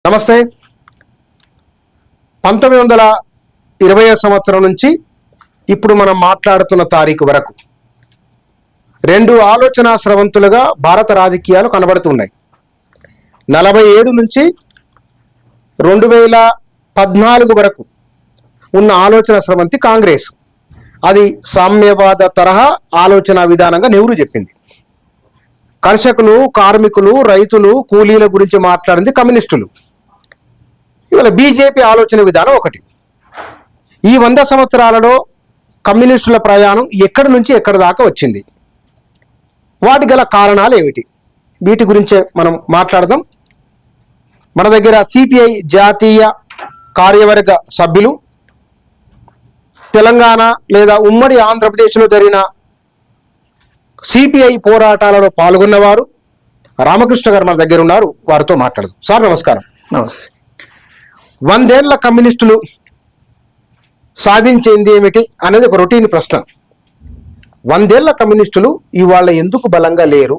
నమస్తే. 1920 సంవత్సరం నుంచి ఇప్పుడు మనం మాట్లాడుతున్న తారీఖు వరకు రెండు ఆలోచన స్రవంతులుగా భారత రాజకీయాలు కనబడుతున్నాయి. 47 నుంచి 2014 వరకు ఉన్న ఆలోచన స్రవంతి కాంగ్రెస్. అది సామ్యవాద తరహా ఆలోచన విధానంగా నెహ్రూ చెప్పింది. కర్షకులు, కార్మికులు, రైతులు, కూలీల గురించి మాట్లాడింది కమ్యూనిస్టులు. ఇవాళ బీజేపీ ఆలోచన విధానం ఒకటి. ఈ 100 సంవత్సరాలలో కమ్యూనిస్టుల ప్రయాణం ఎక్కడి నుంచి ఎక్కడి దాకా వచ్చింది, వాటి గల కారణాలు ఏమిటి, వీటి గురించే మనం మాట్లాడదాం. మన దగ్గర సిపిఐ జాతీయ కార్యవర్గ సభ్యులు, తెలంగాణ లేదా ఉమ్మడి ఆంధ్రప్రదేశ్లో జరిగిన సిపిఐ పోరాటాలలో పాల్గొన్నవారు రామకృష్ణ గారు మన దగ్గర ఉన్నారు. వారితో మాట్లాడదాం. సార్ నమస్కారం. నమస్తే. 100 ఏళ్ల కమ్యూనిస్టులు సాధించేది ఏమిటి అనేది ఒక రొటీన్ ప్రశ్న. 100 ఏళ్ల కమ్యూనిస్టులు ఇవాళ ఎందుకు బలంగా లేరు?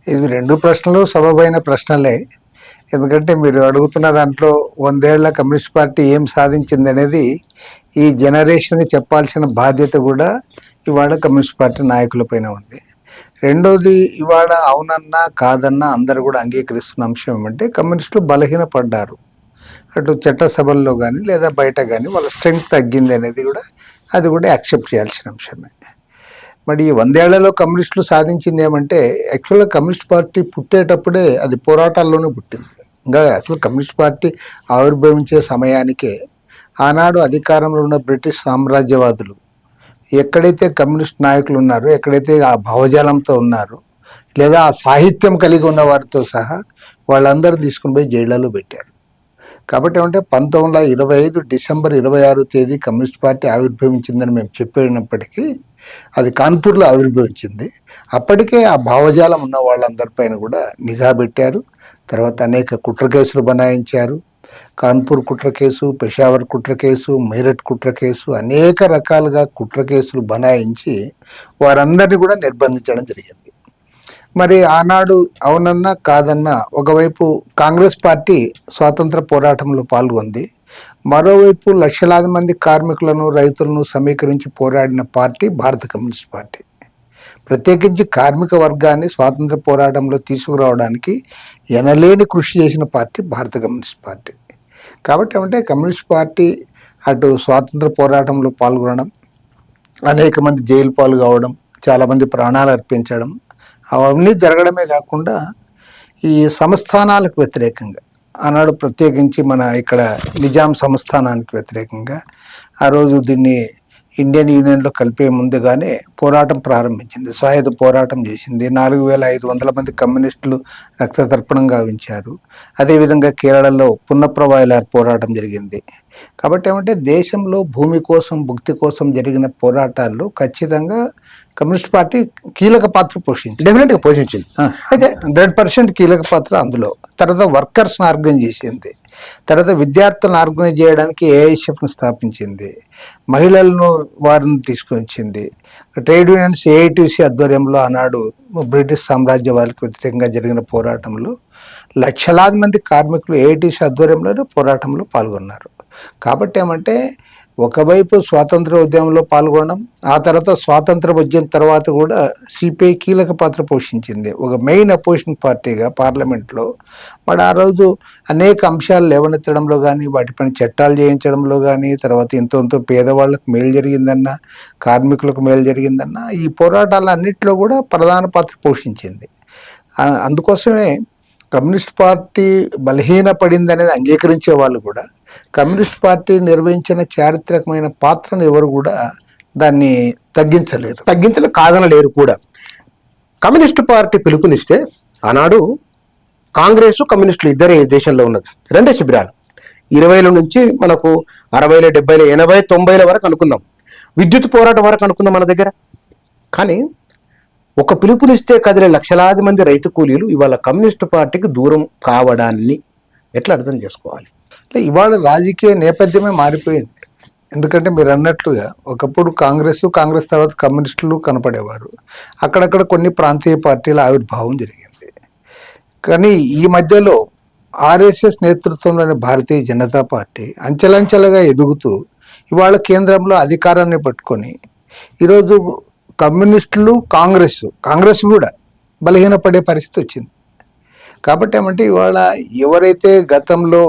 ఇది రెండు ప్రశ్నలు సబబైన ప్రశ్నలే. ఎందుకంటే మీరు అడుగుతున్న దాంట్లో 100 ఏళ్ల కమ్యూనిస్ట్ పార్టీ ఏం సాధించింది అనేది ఈ జనరేషన్కి చెప్పాల్సిన బాధ్యత కూడా ఇవాళ కమ్యూనిస్ట్ పార్టీ నాయకుల పైన ఉంది. రెండోది, ఇవాళ అవునన్నా కాదన్నా అందరూ కూడా అంగీకరిస్తున్న అంశం ఏమంటే కమ్యూనిస్టులు బలహీనపడ్డారు. అటు చట్టసభల్లో కానీ లేదా బయట కానీ వాళ్ళ స్ట్రెంగ్త్ తగ్గింది అనేది కూడా అది కూడా యాక్సెప్ట్ చేయాల్సిన అంశమే. మరి ఈ 100 ఏళ్లలో కమ్యూనిస్టులు సాధించింది ఏమంటే, యాక్చువల్గా కమ్యూనిస్ట్ పార్టీ పుట్టేటప్పుడే అది పోరాటాల్లోనే పుట్టింది. ఇంకా అసలు కమ్యూనిస్ట్ పార్టీ ఆవిర్భవించే సమయానికే ఆనాడు అధికారంలో ఉన్న బ్రిటిష్ సామ్రాజ్యవాదులు ఎక్కడైతే కమ్యూనిస్ట్ నాయకులు ఉన్నారో, ఎక్కడైతే ఆ భావజాలంతో ఉన్నారో లేదా ఆ సాహిత్యం కలిగి ఉన్న వారితో సహా వాళ్ళందరూ తీసుకుని పోయి జైళ్లలో పెట్టారు. కాబట్టి ఏమంటే 1925 డిసెంబర్ 26 తేదీ కమ్యూనిస్ట్ పార్టీ ఆవిర్భవించిందని మేము చెప్పినప్పటికీ అది కాన్పూర్లో ఆవిర్భవించింది. అప్పటికే ఆ భావజాలం ఉన్న వాళ్ళందరిపైన కూడా నిఘా పెట్టారు. తర్వాత అనేక కుట్ర కేసులు బనాయించారు. కాన్పూర్ కుట్ర కేసు, పెషావర్ కుట్ర కేసు, మీరట్ కుట్ర కేసు, అనేక రకాలుగా కుట్ర కేసులు బనాయించి వారందరినీ కూడా నిర్బంధించడం జరిగింది. మరి ఆనాడు అవునన్నా కాదన్నా ఒకవైపు కాంగ్రెస్ పార్టీ స్వాతంత్ర పోరాటంలో పాల్గొంది, మరోవైపు లక్షలాది మంది కార్మికులను, రైతులను సమీకరించి పోరాడిన పార్టీ భారత కమ్యూనిస్ట్ పార్టీ. ప్రత్యేకించి కార్మిక వర్గాన్ని స్వాతంత్ర పోరాటంలో తీసుకురావడానికి ఎనలేని కృషి చేసిన పార్టీ భారత కమ్యూనిస్ట్ పార్టీ. కాబట్టి ఏమంటే కమ్యూనిస్ట్ పార్టీ అటు స్వాతంత్ర పోరాటంలో పాల్గొనడం, అనేక మంది జైలు పాలు కావడం, చాలామంది ప్రాణాలు అర్పించడం, అవన్నీ జరగడమే కాకుండా ఈ సంస్థానాలకు వ్యతిరేకంగా ఆనాడు ప్రత్యేకించి మన ఇక్కడ నిజాం సంస్థానానికి వ్యతిరేకంగా ఆ రోజు దీన్ని ఇండియన్ యూనియన్లో కలిపే ముందుగానే పోరాటం ప్రారంభించింది. సాయుధ పోరాటం చేసింది. 4500 మంది కమ్యూనిస్టులు రక్తతర్పణం గావించారు. అదేవిధంగా కేరళలో పున్నప్రవాయిలార్ పోరాటం జరిగింది. కాబట్టి ఏమంటే దేశంలో భూమి కోసం, భుక్తి కోసం జరిగిన పోరాటాల్లో ఖచ్చితంగా కమ్యూనిస్ట్ పార్టీ కీలక పాత్ర పోషించింది. డెఫినెట్గా పోషించింది. అయితే 100% కీలక పాత్ర అందులో. తర్వాత వర్కర్స్ని ఆర్గనైజ్ చేసింది. తర్వాత విద్యార్థులను ఆర్గనైజ్ చేయడానికి ఏఐఎస్ఎఫ్ను స్థాపించింది. మహిళలను వారిని తీసుకొచ్చింది. ట్రేడ్ యూనియన్స్ ఏఐటీసీ ఆధ్వర్యంలో ఆనాడు బ్రిటిష్ సామ్రాజ్యవాదులకు వ్యతిరేకంగా జరిగిన పోరాటంలో లక్షలాది మంది కార్మికులు ఏఐటీసీ ఆధ్వర్యంలోనే పోరాటంలో పాల్గొన్నారు. కాబట్టి ఏమంటే ఒకవైపు స్వాతంత్ర ఉద్యమంలో పాల్గొనడం, ఆ తర్వాత స్వాతంత్ర ఉద్యమం తర్వాత కూడా సిపిఐ కీలక పాత్ర పోషించింది. ఒక మెయిన్ అపోజిషన్ పార్టీగా పార్లమెంట్లో మరి ఆ రోజు అనేక అంశాలు లేవనెత్తడంలో కానీ, వాటిపైన చట్టాలు చేయించడంలో కానీ, తర్వాత ఎంతో పేదవాళ్ళకు మేలు జరిగిందన్నా, కార్మికులకు మేలు జరిగిందన్నా ఈ పోరాటాలన్నింటిలో కూడా ప్రధాన పాత్ర పోషించింది. అందుకోసమే కమ్యూనిస్ట్ పార్టీ బలహీనపడింది అనేది అంగీకరించే వాళ్ళు కూడా కమ్యూనిస్ట్ పార్టీ నిర్వహించిన చారిత్రకమైన పాత్రను ఎవరు కూడా దాన్ని తగ్గించలేరు కాదనలేరు కూడా. కమ్యూనిస్టు పార్టీ పిలుపునిస్తే ఆనాడు కాంగ్రెస్, కమ్యూనిస్టులు ఇద్దరే దేశంలో ఉన్నది. రెండే శిబిరాలు. 20ల నుంచి మనకు 60, 70, 80, 90 వరకు అనుకుందాం. విద్యుత్ పోరాటం వరకు అనుకుందాం మన దగ్గర. కానీ ఒక పిలుపునిస్తే కదిలే లక్షలాది మంది రైతు కూలీలు ఇవాళ కమ్యూనిస్టు పార్టీకి దూరం కావడాన్ని ఎట్లా అర్థం చేసుకోవాలి? ఇవాళ రాజకీయ నేపథ్యమే మారిపోయింది. ఎందుకంటే మీరు అన్నట్లుగా ఒకప్పుడు కాంగ్రెస్ తర్వాత కమ్యూనిస్టులు కనపడేవారు. అక్కడక్కడ కొన్ని ప్రాంతీయ పార్టీల ఆవిర్భావం జరిగింది. కానీ ఈ మధ్యలో ఆర్ఎస్ఎస్ నేతృత్వంలోని భారతీయ జనతా పార్టీ అంచెలంచెలుగా ఎదుగుతూ ఇవాళ కేంద్రంలో అధికారాన్ని పట్టుకొని ఈరోజు కమ్యూనిస్టులు కాంగ్రెస్ కూడా బలహీనపడే పరిస్థితి వచ్చింది. కాబట్టి ఏమంటే ఇవాళ ఎవరైతే గతంలో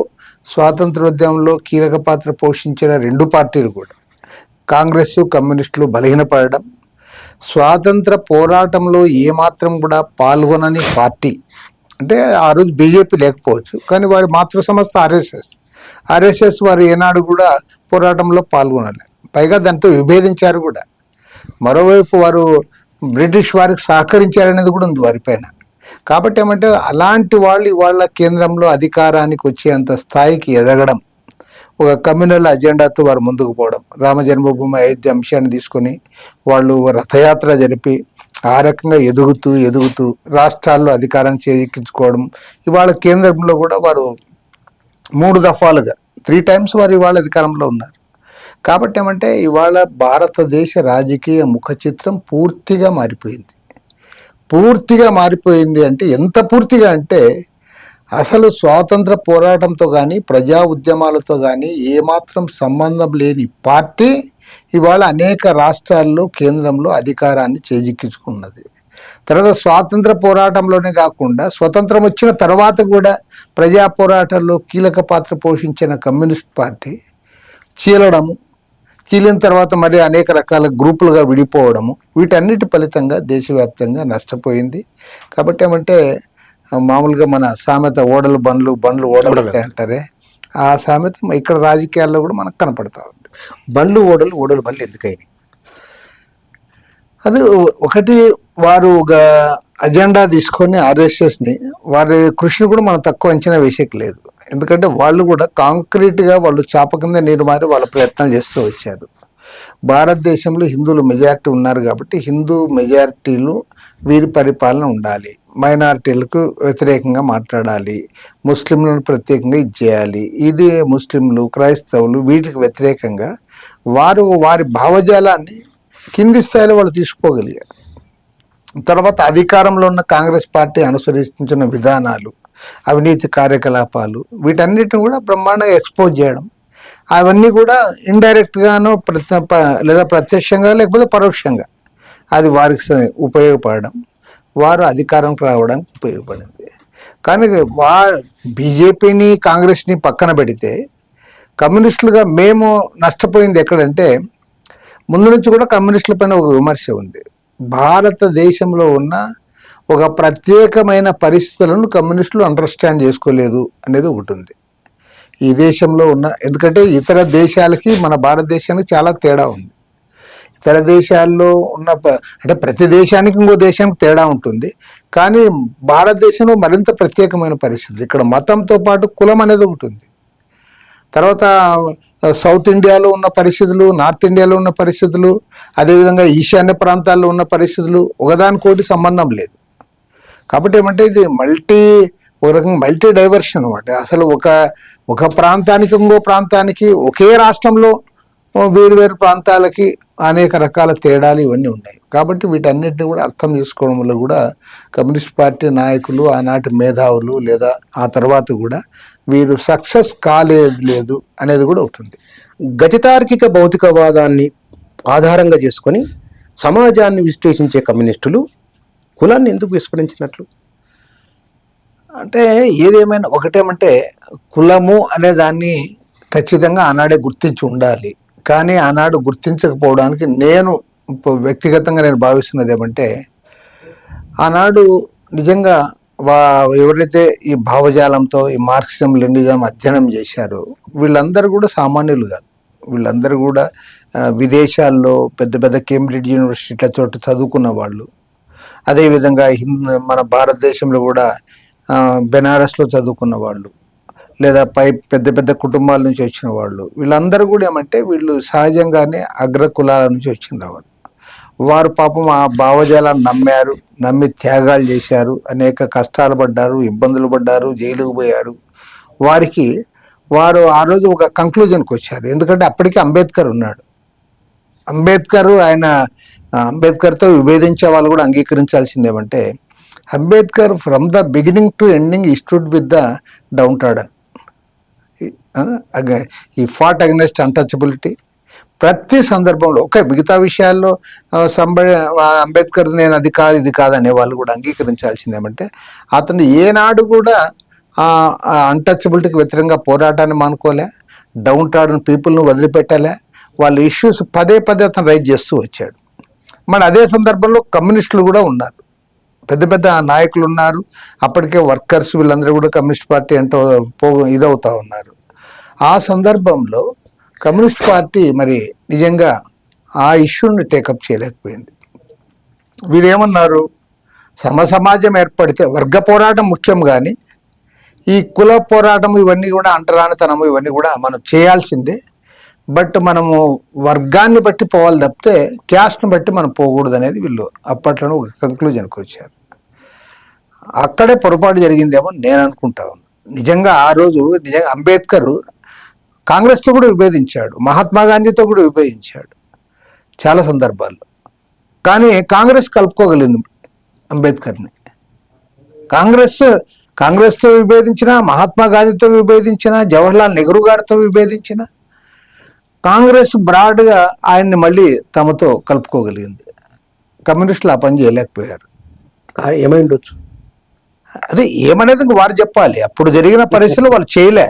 స్వాతంత్రోద్యమంలో కీలక పాత్ర పోషించిన రెండు పార్టీలు కూడా కాంగ్రెస్ కమ్యూనిస్టులు బలహీనపడడం, స్వాతంత్ర పోరాటంలో ఏమాత్రం కూడా పాల్గొనని పార్టీ అంటే ఆ రోజు బీజేపీ లేకపోవచ్చు, కానీ వారి మాతృ సంస్థ ఆర్ఎస్ఎస్ వారు ఏనాడు కూడా పోరాటంలో పాల్గొనలేదు. పైగా దాంతో విభేదించారు కూడా. మరోవైపు వారు బ్రిటిష్ వారికి సహకరించారనేది కూడా ఉంది వారిపైన. కాబట్టి ఏమంటే అలాంటి వాళ్ళు ఇవాళ కేంద్రంలో అధికారానికి వచ్చేంత స్థాయికి ఎదగడం, ఒక కమ్యూనల్ అజెండాతో వారు ముందుకు పోవడం, రామ జన్మభూమి అయోధ్య అంశాన్ని తీసుకొని వాళ్ళు రథయాత్ర జరిపి ఆ రకంగా ఎదుగుతూ రాష్ట్రాల్లో అధికారాన్ని చేజిక్కించుకోవడం. ఇవాళ కేంద్రంలో కూడా వారు 3 దఫాలుగా 3 times వారు ఇవాళ అధికారంలో ఉన్నారు. కాబట్టి ఏమంటే ఇవాళ భారతదేశ రాజకీయ ముఖ చిత్రం పూర్తిగా మారిపోయింది. అంటే ఎంత పూర్తిగా అంటే అసలు స్వాతంత్ర పోరాటంతో కానీ ప్రజా ఉద్యమాలతో కానీ ఏమాత్రం సంబంధం లేని పార్టీ ఇవాళ అనేక రాష్ట్రాల్లో కేంద్రంలో అధికారాన్ని చేజిక్కించుకున్నది. తర్వాత స్వాతంత్ర పోరాటంలోనే కాకుండా స్వతంత్రం వచ్చిన తర్వాత కూడా ప్రజా పోరాటాల్లో కీలక పాత్ర పోషించిన కమ్యూనిస్ట్ పార్టీ చీలిన తర్వాత మరి అనేక రకాల గ్రూపులుగా విడిపోవడము, వీటన్నిటి ఫలితంగా దేశవ్యాప్తంగా నష్టపోయింది. కాబట్టి ఏమంటే మామూలుగా మన సామెత ఓడలు బండ్లు ఓడలు అంటారే, ఆ సామెత ఇక్కడ రాజకీయాల్లో కూడా మనకు కనపడతా ఉంది. ఓడలు బండ్లు ఎందుకైనాయి? అది ఒకటి, వారు ఒక అజెండా తీసుకొని ఆర్ఎస్ఎస్ని వారి కృషిని కూడా మనం తక్కువ అంచనా వేసేకి లేదు. ఎందుకంటే వాళ్ళు కూడా కాంక్రీట్గా వాళ్ళు చాప కింద నీరు మారి వాళ్ళ ప్రయత్నాలు చేస్తూ వచ్చారు. భారతదేశంలో హిందువులు మెజారిటీ ఉన్నారు కాబట్టి హిందూ మెజారిటీలు వీరి పరిపాలన ఉండాలి, మైనారిటీలకు వ్యతిరేకంగా మాట్లాడాలి, ముస్లింలను ప్రత్యేకంగా ఇచ్చేయాలి. ఇది ముస్లింలు క్రైస్తవులు వీటికి వ్యతిరేకంగా వారి భావజాలాన్ని కింది స్థాయిలో వాళ్ళు తీసుకోగలిగారు. తర్వాత అధికారంలో ఉన్న కాంగ్రెస్ పార్టీ అనుసరించిన విధానాలు, అవినీతి కార్యకలాపాలు, వీటన్నిటిని కూడా బ్రహ్మాండంగా ఎక్స్పోజ్ చేయడం, అవన్నీ కూడా ఇండైరెక్ట్గాను లేదా ప్రత్యక్షంగా లేకపోతే పరోక్షంగా అది వారికి ఉపయోగపడడం, వారు అధికారంకి రావడానికి ఉపయోగపడింది. కానీ బీజేపీని కాంగ్రెస్ని పక్కన పెడితే కమ్యూనిస్టులుగా మేము నష్టపోయింది ఎక్కడంటే, ముందు నుంచి కూడా కమ్యూనిస్టుల పైన ఒక విమర్శ ఉంది. భారతదేశంలో ఉన్న ఒక ప్రత్యేకమైన పరిస్థితులను కమ్యూనిస్టులు అండర్స్టాండ్ చేసుకోలేదు అనేది ఒకటి ఉంది ఈ దేశంలో ఉన్న. ఎందుకంటే ఇతర దేశాలకి మన భారతదేశానికి చాలా తేడా ఉంది. ఇతర దేశాల్లో ఉన్న అంటే ప్రతి దేశానికి ఇంకో దేశానికి తేడా ఉంటుంది, కానీ భారతదేశంలో మరింత ప్రత్యేకమైన పరిస్థితులు. ఇక్కడ మతంతో పాటు కులం అనేది ఒకటి ఉంది. తర్వాత సౌత్ ఇండియాలో ఉన్న పరిస్థితులు, నార్త్ ఇండియాలో ఉన్న పరిస్థితులు, అదేవిధంగా ఈశాన్య ప్రాంతాల్లో ఉన్న పరిస్థితులు ఒకదానికోటి సంబంధం లేదు. కాబట్టి ఏమంటే ఇది ఒక రకంగా మల్టీ డైవర్షన్ అనమాట. అసలు ఒక ప్రాంతానికి ఇంకో ప్రాంతానికి, ఒకే రాష్ట్రంలో వేరు ప్రాంతాలకి అనేక రకాల తేడాలు ఇవన్నీ ఉన్నాయి. కాబట్టి వీటన్నిటిని కూడా అర్థం చేసుకోవడంలో కూడా కమ్యూనిస్ట్ పార్టీ నాయకులు, ఆనాటి మేధావులు లేదా ఆ తర్వాత కూడా వీరు సక్సెస్ కాలేదు అనేది కూడా ఉంటుంది. గతితార్కిక భౌతికవాదాన్ని ఆధారంగా చేసుకొని సమాజాన్ని విశ్లేషించే కమ్యూనిస్టులు కులాన్ని ఎందుకు విస్మరించినట్లు? అంటే ఏదేమైనా ఒకటేమంటే కులము అనే దాన్ని ఖచ్చితంగా ఆనాడే గుర్తించి ఉండాలి. కానీ ఆనాడు గుర్తించకపోవడానికి నేను వ్యక్తిగతంగా భావిస్తున్నది ఏమంటే, ఆనాడు నిజంగా ఎవరైతే ఈ భావజాలంతో ఈ మార్క్సిజం లెనినిజం అధ్యయనం చేశారో వీళ్ళందరూ కూడా సామాన్యులు కాదు. వీళ్ళందరూ కూడా విదేశాల్లో పెద్ద కేంబ్రిడ్జ్ యూనివర్సిటీల చోట చదువుకున్న వాళ్ళు, అదేవిధంగా మన భారతదేశంలో కూడా బెనారస్లో చదువుకున్న వాళ్ళు, లేదా పెద్ద కుటుంబాల నుంచి వచ్చిన వాళ్ళు, వీళ్ళందరూ కూడా ఏమంటే వీళ్ళు సహజంగానే అగ్ర కులాల నుంచి వచ్చిన వాళ్ళు. వారు పాపం ఆ భావజాలాన్ని నమ్మి త్యాగాలు చేశారు, అనేక కష్టాలు పడ్డారు, ఇబ్బందులు పడ్డారు, జైలుకు పోయారు. వారు ఆ రోజు ఒక కంక్లూజన్కి వచ్చారు. ఎందుకంటే అప్పటికే అంబేద్కర్ ఉన్నాడు. అంబేద్కర్తో విభేదించే వాళ్ళు కూడా అంగీకరించాల్సింది ఏమంటే, Ambedkar from the beginning to ending ఈ స్టూడ్ విత్ ద డౌన్ టార్డన్. ఈ ఫాట్ అగెన్స్ట్ అన్టచబిలిటీ ప్రతి సందర్భంలో. ఓకే, మిగతా విషయాల్లో అంబేద్కర్ నేను అది కాదు ఇది కాదు అనే వాళ్ళు కూడా అంగీకరించాల్సింది ఏమంటే అతను ఏనాడు కూడా అన్టచబిలిటీకి వ్యతిరేకంగా పోరాటాన్ని మానుకోలే, డౌన్ టార్డన్ పీపుల్ను వదిలిపెట్టలే, వాళ్ళ ఇష్యూస్ పదే పదే అతను రైజ్ చేస్తూ వచ్చాడు. మరి అదే సందర్భంలో కమ్యూనిస్టులు కూడా ఉన్నారు, పెద్ద పెద్ద నాయకులు ఉన్నారు. అప్పటికే వర్కర్స్ వీళ్ళందరూ కూడా కమ్యూనిస్ట్ పార్టీ అంటూ ఇదవుతా ఉన్నారు. ఆ సందర్భంలో కమ్యూనిస్ట్ పార్టీ మరి నిజంగా ఆ ఇష్యూని టేకప్ చేయలేకపోయింది. వీరేమన్నారు, సమాజం ఏర్పడితే వర్గ పోరాటం ముఖ్యం, కానీ ఈ కుల పోరాటం ఇవన్నీ కూడా అంటరానితనము ఇవన్నీ కూడా మనం చేయాల్సిందే, బట్ మనము వర్గాన్ని బట్టి పోవాలి తప్పితే క్యాస్ట్ని బట్టి మనం పోకూడదు అనేది వీళ్ళు అప్పట్లోనే ఒక కంక్లూజన్కి వచ్చారు. అక్కడే పొరపాటు జరిగిందేమో నేను అనుకుంటా ఉన్నాను. నిజంగా ఆ రోజు నిజంగా అంబేద్కర్ కాంగ్రెస్తో కూడా విభేదించాడు, మహాత్మా గాంధీతో కూడా విభేదించాడు చాలా సందర్భాల్లో. కానీ కాంగ్రెస్ కలుపుకోగలిగింది అంబేద్కర్ని. కాంగ్రెస్తో విభేదించిన, మహాత్మా గాంధీతో విభేదించిన, జవహర్లాల్ నెహ్రూ గారితో విభేదించిన, కాంగ్రెస్ బ్రాడ్గా ఆయన్ని మళ్ళీ తమతో కలుపుకోగలిగింది. కమ్యూనిస్టులు ఆ పని చేయలేకపోయారు. ఏమై ఉండొచ్చు, అదే ఏమనేది వారు చెప్పాలి. అప్పుడు జరిగిన పరిస్థితులు వాళ్ళు చేయలే.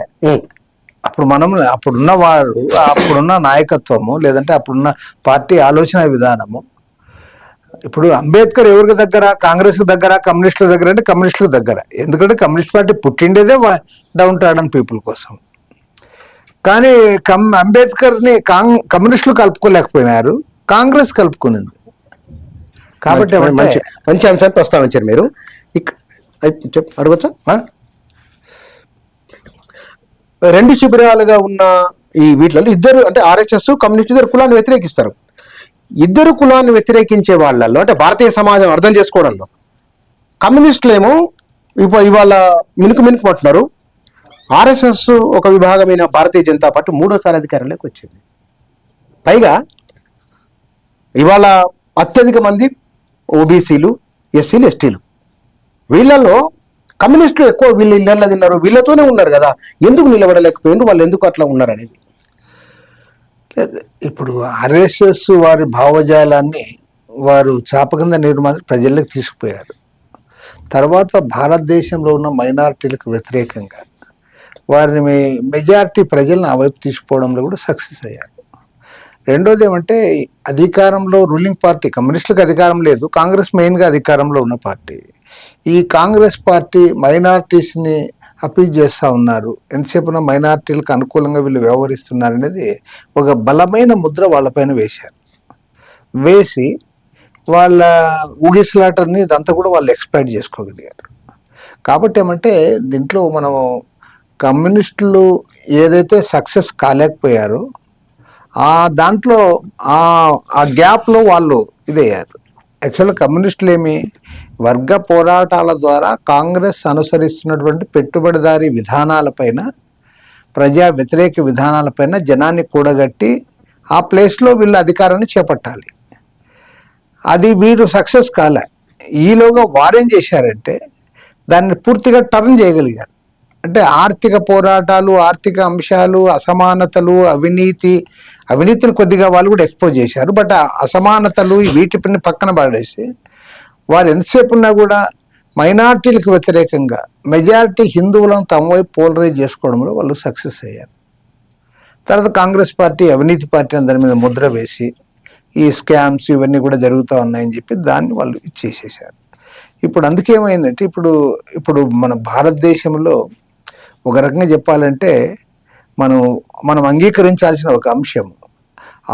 అప్పుడు అప్పుడున్న వారు, అప్పుడున్న నాయకత్వము, లేదంటే అప్పుడున్న పార్టీ ఆలోచన విధానము. ఇప్పుడు అంబేద్కర్ ఎవరికి దగ్గర, కాంగ్రెస్ దగ్గర, కమ్యూనిస్టుల దగ్గర అంటే కమ్యూనిస్టుల దగ్గర. ఎందుకంటే కమ్యూనిస్ట్ పార్టీ పుట్టిండేదే డౌన్ టార్డన్ పీపుల్ కోసం. కానీ అంబేద్కర్ని కమ్యూనిస్టులు కలుపుకోలేకపోయినారు, కాంగ్రెస్ కలుపుకునింది. కాబట్టి మంచి అంశాన్ని ప్రస్తావించారు మీరు. అడగచ్చా, రెండు శిబిరాలుగా ఉన్న ఈ వీటిలో ఇద్దరు అంటే ఆర్ఎస్ఎస్ కమ్యూనిస్ట్ ఇద్దరు కులాన్ని వ్యతిరేకిస్తారు. ఇద్దరు కులాన్ని వ్యతిరేకించే వాళ్ళల్లో అంటే భారతీయ సమాజం అర్థం చేసుకోవడంలో కమ్యూనిస్టులేమో ఇవాళ మినుకు పట్టున్నారు. ఆర్ఎస్ఎస్ ఒక విభాగమైన భారతీయ జనతా పార్టీ మూడోసారి అధికారంలోకి వచ్చింది. పైగా ఇవాళ అత్యధిక మంది ఓబీసీలు, ఎస్సీలు, ఎస్టీలు. వీళ్ళల్లో కమ్యూనిస్టులు ఎక్కువ వీళ్ళు ఇళ్ళల్లో తిన్నారు, వీళ్ళతోనే ఉన్నారు కదా, ఎందుకు నిలబడలేకపోయింది, వాళ్ళు ఎందుకు అట్లా ఉన్నారు అనేది. ఇప్పుడు ఆర్ఎస్ఎస్ వారి భావజాలాన్ని వారు చాప కింద నిర్మాణ ప్రజల్లోకి తీసుకుపోయారు. తర్వాత భారతదేశంలో ఉన్న మైనారిటీలకు వ్యతిరేకంగా వారిని మెజారిటీ ప్రజలను ఆ వైపు తీసుకుపోవడంలో కూడా సక్సెస్ అయ్యారు. రెండోది ఏమంటే అధికారంలో రూలింగ్ పార్టీ, కమ్యూనిస్టులకు అధికారం లేదు, కాంగ్రెస్ మెయిన్గా అధికారంలో ఉన్న పార్టీ. ఈ కాంగ్రెస్ పార్టీ మైనారిటీస్ని అపీల్ చేస్తూ ఉన్నారు, ఎంతసేపున మైనారిటీలకు అనుకూలంగా వీళ్ళు వ్యవహరిస్తున్నారు అనేది ఒక బలమైన ముద్ర వాళ్ళపైన వేశారు. వేసి వాళ్ళ ఊగిసలాటని ఇదంతా కూడా వాళ్ళు ఎక్స్ప్లైట్ చేసుకోగలిగారు. కాబట్టి ఏమంటే దీంట్లో మనము కమ్యూనిస్టులు ఏదైతే సక్సెస్ కాలేకపోయారో దాంట్లో ఆ గ్యాప్లో వాళ్ళు ఇదయ్యారు. యాక్చువల్గా కమ్యూనిస్టులు ఏమి వర్గ పోరాటాల ద్వారా కాంగ్రెస్ అనుసరిస్తున్నటువంటి పెట్టుబడిదారీ విధానాలపైన, ప్రజా వ్యతిరేక విధానాలపైన జనాన్ని కూడగట్టి ఆ ప్లేస్లో వీళ్ళు అధికారాన్ని చేపట్టాలి. అది వీరు సక్సెస్ కాలే. ఈలోగా వారేం చేశారంటే దాన్ని పూర్తిగా టర్న్ చేయగలిగారు. అంటే ఆర్థిక పోరాటాలు, ఆర్థిక అంశాలు, అసమానతలు, అవినీతిని కొద్దిగా వాళ్ళు కూడా ఎక్స్పోజ్ చేశారు. బట్ ఆ అసమానతలు వీటిని పక్కన పడేసి వారు ఎంతసేపు ఉన్నా కూడా మైనార్టీలకు వ్యతిరేకంగా మెజారిటీ హిందువులను తమ వైపు పోలరైజ్ చేసుకోవడంలో వాళ్ళు సక్సెస్ అయ్యారు. తర్వాత కాంగ్రెస్ పార్టీ అవినీతి పార్టీ అందరి మీద ముద్ర వేసి ఈ స్కామ్స్ ఇవన్నీ కూడా జరుగుతూ ఉన్నాయని చెప్పి దాన్ని వాళ్ళు ఇచ్చేసేసారు. ఇప్పుడు అందుకేమైందంటే ఇప్పుడు మన భారతదేశంలో ఒక రకంగా చెప్పాలంటే మనం అంగీకరించాల్సిన ఒక అంశం,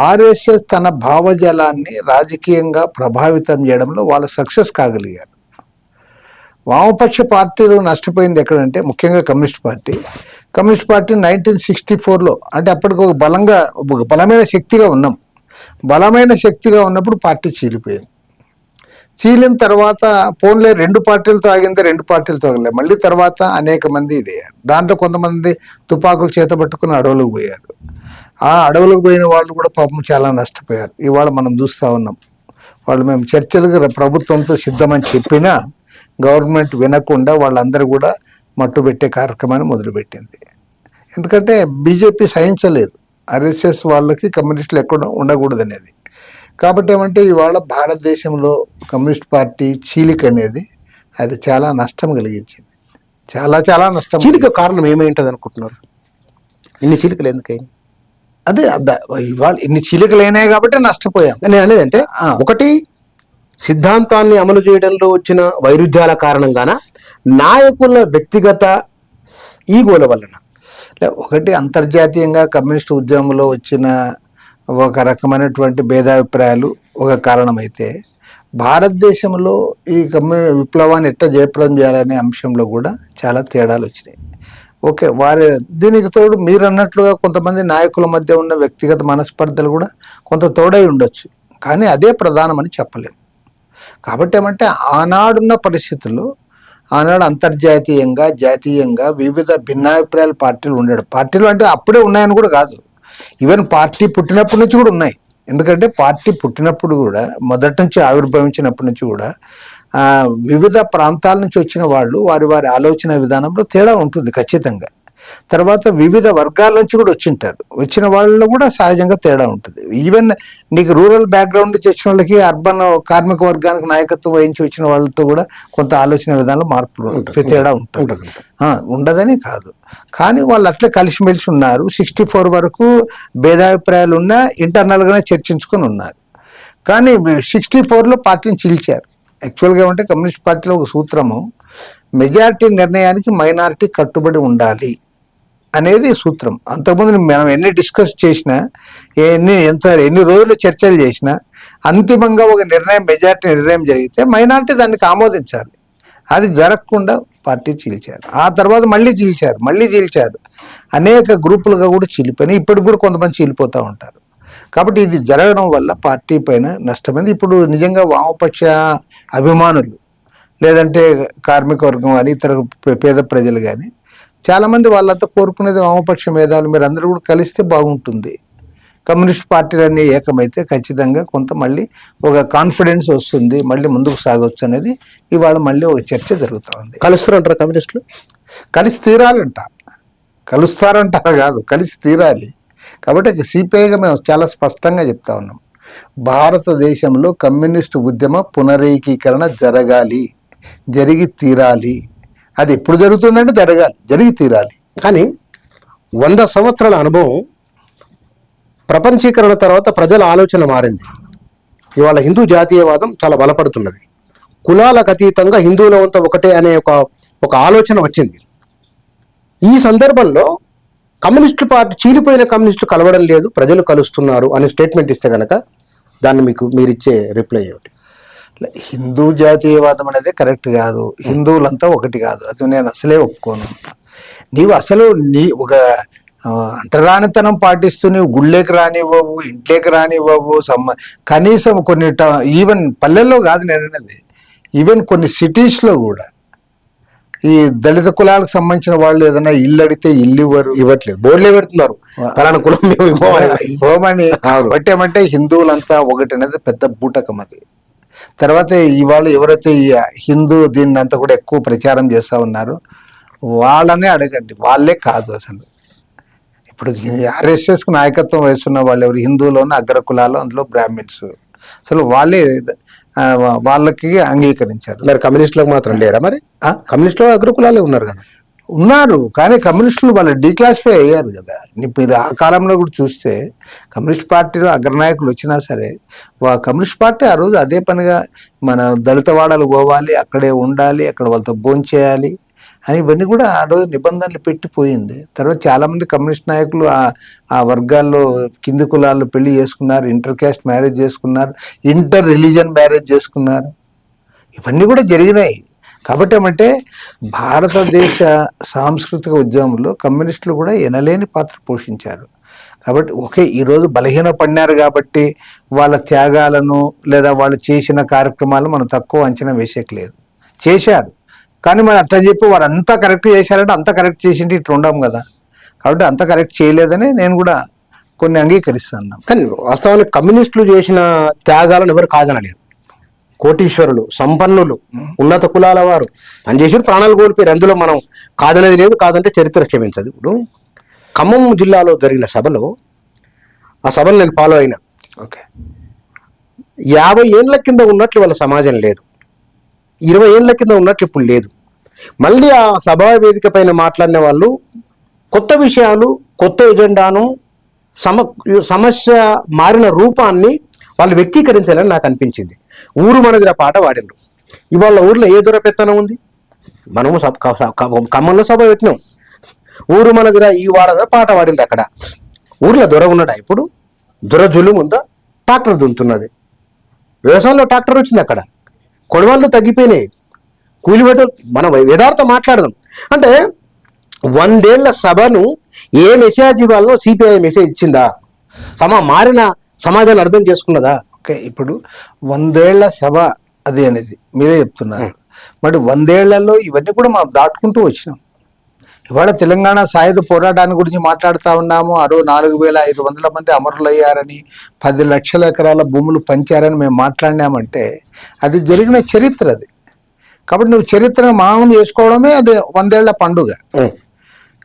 ఆర్ఎస్ఎస్ తన భావజాలాన్ని రాజకీయంగా ప్రభావితం చేయడంలో వాళ్ళు సక్సెస్ కాగలిగారు. వామపక్ష పార్టీలు నష్టపోయింది ఎక్కడంటే ముఖ్యంగా కమ్యూనిస్ట్ పార్టీ 1964లో అంటే అప్పటికి ఒక బలమైన శక్తిగా ఉన్నాం. బలమైన శక్తిగా ఉన్నప్పుడు పార్టీ చీలిపోయింది. చీలిన తర్వాత పోన్లే రెండు పార్టీలతో ఆగింది, రెండు పార్టీలతో ఆగలే. మళ్ళీ తర్వాత అనేక మంది ఇదయ్యారు. దాంట్లో కొంతమంది తుపాకులు చేతబట్టుకుని అడవులకు పోయారు. ఆ అడవులకు పోయిన వాళ్ళు కూడా పాపం చాలా నష్టపోయారు. ఇవాళ మనం చూస్తూ ఉన్నాం. వాళ్ళు మేము చర్చలకు ప్రభుత్వంతో సిద్ధమని చెప్పినా గవర్నమెంట్ వినకుండా వాళ్ళందరూ కూడా మట్టుబెట్టే కార్యక్రమాన్ని మొదలుపెట్టింది. ఎందుకంటే బీజేపీ సహించలేదు ఆర్ఎస్ఎస్ వాళ్ళకి కమ్యూనిస్టులు ఎక్కడ ఉండకూడదు అనేది. కాబట్టి ఏమంటే ఇవాళ భారతదేశంలో కమ్యూనిస్ట్ పార్టీ చీలిక అనేది అది చాలా నష్టం కలిగించింది, చాలా చాలా నష్టం. చీలిక కారణం ఏమైంటది అనుకుంటున్నారు? ఇన్ని చీలికలు ఎందుకైనా? అదే ఇవాళ ఇన్ని చీలికలు అయినాయి కాబట్టి నష్టపోయాం. నేను అనేది అంటే ఒకటి సిద్ధాంతాన్ని అమలు చేయడంలో వచ్చిన వైరుధ్యాల కారణంగాన, నాయకుల వ్యక్తిగత ఈగోల వలన? ఒకటి అంతర్జాతీయంగా కమ్యూనిస్ట్ ఉద్యమంలో వచ్చిన ఒక రకమైనటువంటి భేదాభిప్రాయాలు ఒక కారణమైతే, భారతదేశంలో ఈ విప్లవాన్ని ఎట్లా జయప్రదం చేయాలనే అంశంలో కూడా చాలా తేడాలు వచ్చినాయి. ఓకే, దీనికి తోడు మీరు అన్నట్లుగా కొంతమంది నాయకుల మధ్య ఉన్న వ్యక్తిగత మనస్పర్ధలు కూడా కొంత తోడై ఉండొచ్చు, కానీ అదే ప్రధానమని చెప్పలేము. కాబట్టి ఏమంటే ఆనాడున్న పరిస్థితుల్లో, ఆనాడు అంతర్జాతీయంగా జాతీయంగా వివిధ భిన్నాభిప్రాయాల పార్టీలు ఉండడం, పార్టీలు అంటే అప్పుడే ఉన్నాయని కూడా కాదు, ఈవెన్ పార్టీ పుట్టినప్పటి నుంచి కూడా ఉన్నాయి. ఎందుకంటే పార్టీ పుట్టినప్పుడు కూడా, మొదటి నుంచి ఆవిర్భవించినప్పటి నుంచి కూడా వివిధ ప్రాంతాల నుంచి వచ్చిన వాళ్ళు వారి వారి ఆలోచన విధానంలో తేడా ఉంటుంది ఖచ్చితంగా. తర్వాత వివిధ వర్గాల నుంచి కూడా వచ్చింటారు, వచ్చిన వాళ్ళలో కూడా సహజంగా తేడా ఉంటుంది. ఈవెన్ నీకు రూరల్ బ్యాక్గ్రౌండ్ నుంచి వచ్చిన వాళ్ళకి, అర్బన్ కార్మిక వర్గానికి నాయకత్వం వహించి వచ్చిన వాళ్ళతో కూడా కొంత ఆలోచన విధానంలో మార్పులు తేడా ఉంటుంది, ఉండదని కాదు. కానీ వాళ్ళు అట్లే కలిసిమెలిసి ఉన్నారు. 64 వరకు భేదాభిప్రాయాలు ఉన్నా ఇంటర్నల్గానే చర్చించుకొని ఉన్నారు. కానీ 64లో పార్టీని చీల్చారు. యాక్చువల్గా ఏమంటే కమ్యూనిస్ట్ పార్టీలో ఒక సూత్రము, మెజారిటీ నిర్ణయానికి మైనారిటీ కట్టుబడి ఉండాలి అనేది సూత్రం. అంతకుముందు మనం ఎన్ని డిస్కస్ చేసినా, ఎన్ని రోజులు చర్చలు చేసినా, అంతిమంగా ఒక మెజారిటీ నిర్ణయం జరిగితే మైనారిటీ దానికి ఆమోదించాలి. అది జరగకుండా పార్టీ చీల్చారు. ఆ తర్వాత మళ్ళీ చీల్చారు. అనేక గ్రూపులుగా కూడా చీలిపోయినాయి. ఇప్పటికి కూడా కొంతమంది చీలిపోతూ ఉంటారు. కాబట్టి ఇది జరగడం వల్ల పార్టీ పైన నష్టమైంది. ఇప్పుడు నిజంగా వామపక్ష అభిమానులు, లేదంటే కార్మిక వర్గం కానీ ఇతర పేద ప్రజలు కానీ చాలామంది వాళ్ళంతా కోరుకునేది వామపక్ష మేధావులు, మీరు అందరూ కూడా కలిస్తే బాగుంటుంది, కమ్యూనిస్ట్ పార్టీలన్నీ ఏకమైతే ఖచ్చితంగా కొంత మళ్ళీ ఒక కాన్ఫిడెన్స్ వస్తుంది, మళ్ళీ ముందుకు సాగవచ్చు అనేది ఇవాళ మళ్ళీ ఒక చర్చ జరుగుతూ ఉంది. కలుస్తారంటారు కమ్యూనిస్టులు? కలిసి తీరాలంట, కలుస్తారంటారా కాదు, కలిసి తీరాలి. కాబట్టి సిపిఐగా మేము చాలా స్పష్టంగా చెప్తా ఉన్నాం, భారతదేశంలో కమ్యూనిస్టు ఉద్యమ పునరేకీకరణ జరిగి తీరాలి. అది ఎప్పుడు జరుగుతుందంటే జరిగి తీరాలి. కానీ 100 సంవత్సరాల అనుభవం, ప్రపంచీకరణ తర్వాత ప్రజల ఆలోచన మారింది. ఇవాళ హిందూ జాతీయవాదం చాలా బలపడుతున్నది. కులాలకు అతీతంగా హిందువులంతా ఒకటే అనే ఒక ఆలోచన వచ్చింది. ఈ సందర్భంలో కమ్యూనిస్టు పార్టీ, చీలిపోయిన కమ్యూనిస్టులు కలవడం లేదు, ప్రజలు కలుస్తున్నారు అనే స్టేట్మెంట్ ఇస్తే కనుక దాన్ని మీరిచ్చే రిప్లై ఏమిటి? హిందూ జాతీయవాదం అనేది కరెక్ట్ కాదు, హిందువులంతా ఒకటి కాదు, అది నేను అసలే ఒప్పుకోను. నీవు అసలు ఒక అంటరానితనం పాటిస్తూ నీవు గుళ్ళేకి రానివ్వవు, ఇంట్లోకి రానివ్వవు, కనీసం కొన్ని ఈవెన్ పల్లెల్లో కాదు నేను అనేది, ఈవెన్ కొన్ని సిటీస్లో కూడా ఈ దళిత కులాలకు సంబంధించిన వాళ్ళు ఏదైనా ఇల్లు అడిగితే ఇల్లు ఇవ్వట్లేదు, బోర్డులే పెడుతున్నారు ఫలానా కులం ఇవ్వమని. బట్ ఏమంటే హిందువులంతా ఒకటి అనేది పెద్ద బూటకం అది. తర్వాత ఇవాళ ఎవరైతే ఈ హిందూ దీన్ని అంతా కూడా ఎక్కువ ప్రచారం చేస్తూ ఉన్నారో వాళ్ళనే అడగండి, వాళ్ళే కాదు అసలు. ఇప్పుడు ఆర్ఎస్ఎస్కి నాయకత్వం వహిస్తున్న వాళ్ళు ఎవరు? హిందువులోని అగ్ర కులాలు, అందులో బ్రాహ్మిన్స్, అసలు వాళ్ళకి అంగీకరించారు. మరి కమ్యూనిస్టులకు మాత్రం లేరా? మరి కమ్యూనిస్టులు అగ్ర కులాలే ఉన్నారు కదా. ఉన్నారు, కానీ కమ్యూనిస్టులు వాళ్ళు డీక్లాసిఫై అయ్యారు కదా. మీరు ఆ కాలంలో కూడా చూస్తే కమ్యూనిస్ట్ పార్టీలో అగ్రనాయకులు వచ్చినా సరే, కమ్యూనిస్ట్ పార్టీ ఆ రోజు అదే పనిగా మన దళిత వాడలు పోవాలి, అక్కడే ఉండాలి, అక్కడ వాళ్ళతో భోంచేయాలి అని ఇవన్నీ కూడా ఆ రోజు నిబంధనలు పెట్టిపోయింది. తర్వాత చాలామంది కమ్యూనిస్ట్ నాయకులు ఆ వర్గాల్లో కింది కులాల్లో పెళ్లి చేసుకున్నారు, ఇంటర్ క్యాస్ట్ మ్యారేజ్ చేసుకున్నారు, ఇంటర్ రిలీజన్ మ్యారేజ్ చేసుకున్నారు, ఇవన్నీ కూడా జరిగినాయి. కాబట్టి ఏమంటే భారతదేశ సాంస్కృతిక ఉద్యమంలో కమ్యూనిస్టులు కూడా ఎనలేని పాత్ర పోషించారు. కాబట్టి ఈరోజు బలహీన పడినారు కాబట్టి వాళ్ళ త్యాగాలను లేదా వాళ్ళు చేసిన కార్యక్రమాలను మనం తక్కువ అంచనా వేసేయలేదు. చేశారు, కానీ మనం అట్లా చెప్పి వారు అంతా కరెక్ట్ చేశారంటే అంతా కరెక్ట్ చేసింటే ఇట్లా ఉండం కదా. కాబట్టి అంతా కరెక్ట్ చేయలేదని నేను కూడా కొన్ని అంగీకరిస్తాను. కానీ వాస్తవానికి కమ్యూనిస్టులు చేసిన త్యాగాలను ఎవరు కాదనలేదు. కోటీశ్వరులు, సంపన్నులు, ఉన్నత కులాల వారు పనిచేసి ప్రాణాలు కోల్పోయారు. అందులో మనం కాదనేది లేదు, కాదంటే చరిత్ర క్షమించదు. ఇప్పుడు ఖమ్మం జిల్లాలో జరిగిన సభలో, ఆ సభను నేను ఫాలో అయినా, ఓకే 50 ఏళ్ల కింద ఉన్నట్లు వాళ్ళ సమాజం లేదు, 20 ఏళ్ల కింద ఉన్నట్లు ఇప్పుడు లేదు. మళ్ళీ ఆ సభా వేదిక పైన మాట్లాడిన వాళ్ళు కొత్త విషయాలు, కొత్త ఎజెండాను, సమస్య మారిన రూపాన్ని వాళ్ళు వ్యక్తీకరించాలని నాకు అనిపించింది. ఊరు మనదిరా పాట పాడినరు. ఇవాళ ఊర్లో ఏ దొరపెత్తనం ఉంది? మనము ఖమ్మంలో సభ పెట్టినాం, ఊరు మనదిరా ఈ వాడదా పాట పాడింది. అక్కడ ఊర్లో దొర ఉన్నాడా? ఇప్పుడు దొర జులుము ఉందా? ట్రాక్టర్ దున్నుతున్నది. వ్యవసాయంలో ట్రాక్టర్ వచ్చింది. అక్కడ కొడవళ్ళు తగ్గిపోయినాయి, కూలిబెట్టలు. మనం యథార్థం మాట్లాడదాం. అంటే 100 ఏళ్ల సభను ఏ మెసేజ్ ఇవ్వాలో సిపిఐ మెసేజ్ ఇచ్చిందా? మారిన సమాజాన్ని అర్థం చేసుకున్నదా? ఓకే, ఇప్పుడు 100 ఏళ్ల సభ అది అనేది మీరే చెప్తున్నారు. మరి 100 ఏళ్లలో ఇవన్నీ కూడా మనం దాటుకుంటూ వచ్చినాం. ఇవాళ తెలంగాణ సాయుధ పోరాటాన్ని గురించి మాట్లాడుతూ ఉన్నాము. 4,500 మంది అమరులయ్యారని, 10 లక్షల ఎకరాల భూములు పంచారని మేము మాట్లాడినామంటే అది జరిగిన చరిత్ర అది. కాబట్టి నువ్వు చరిత్రను మామూలు చేసుకోవడమే అది 100 ఏళ్ల పండుగ.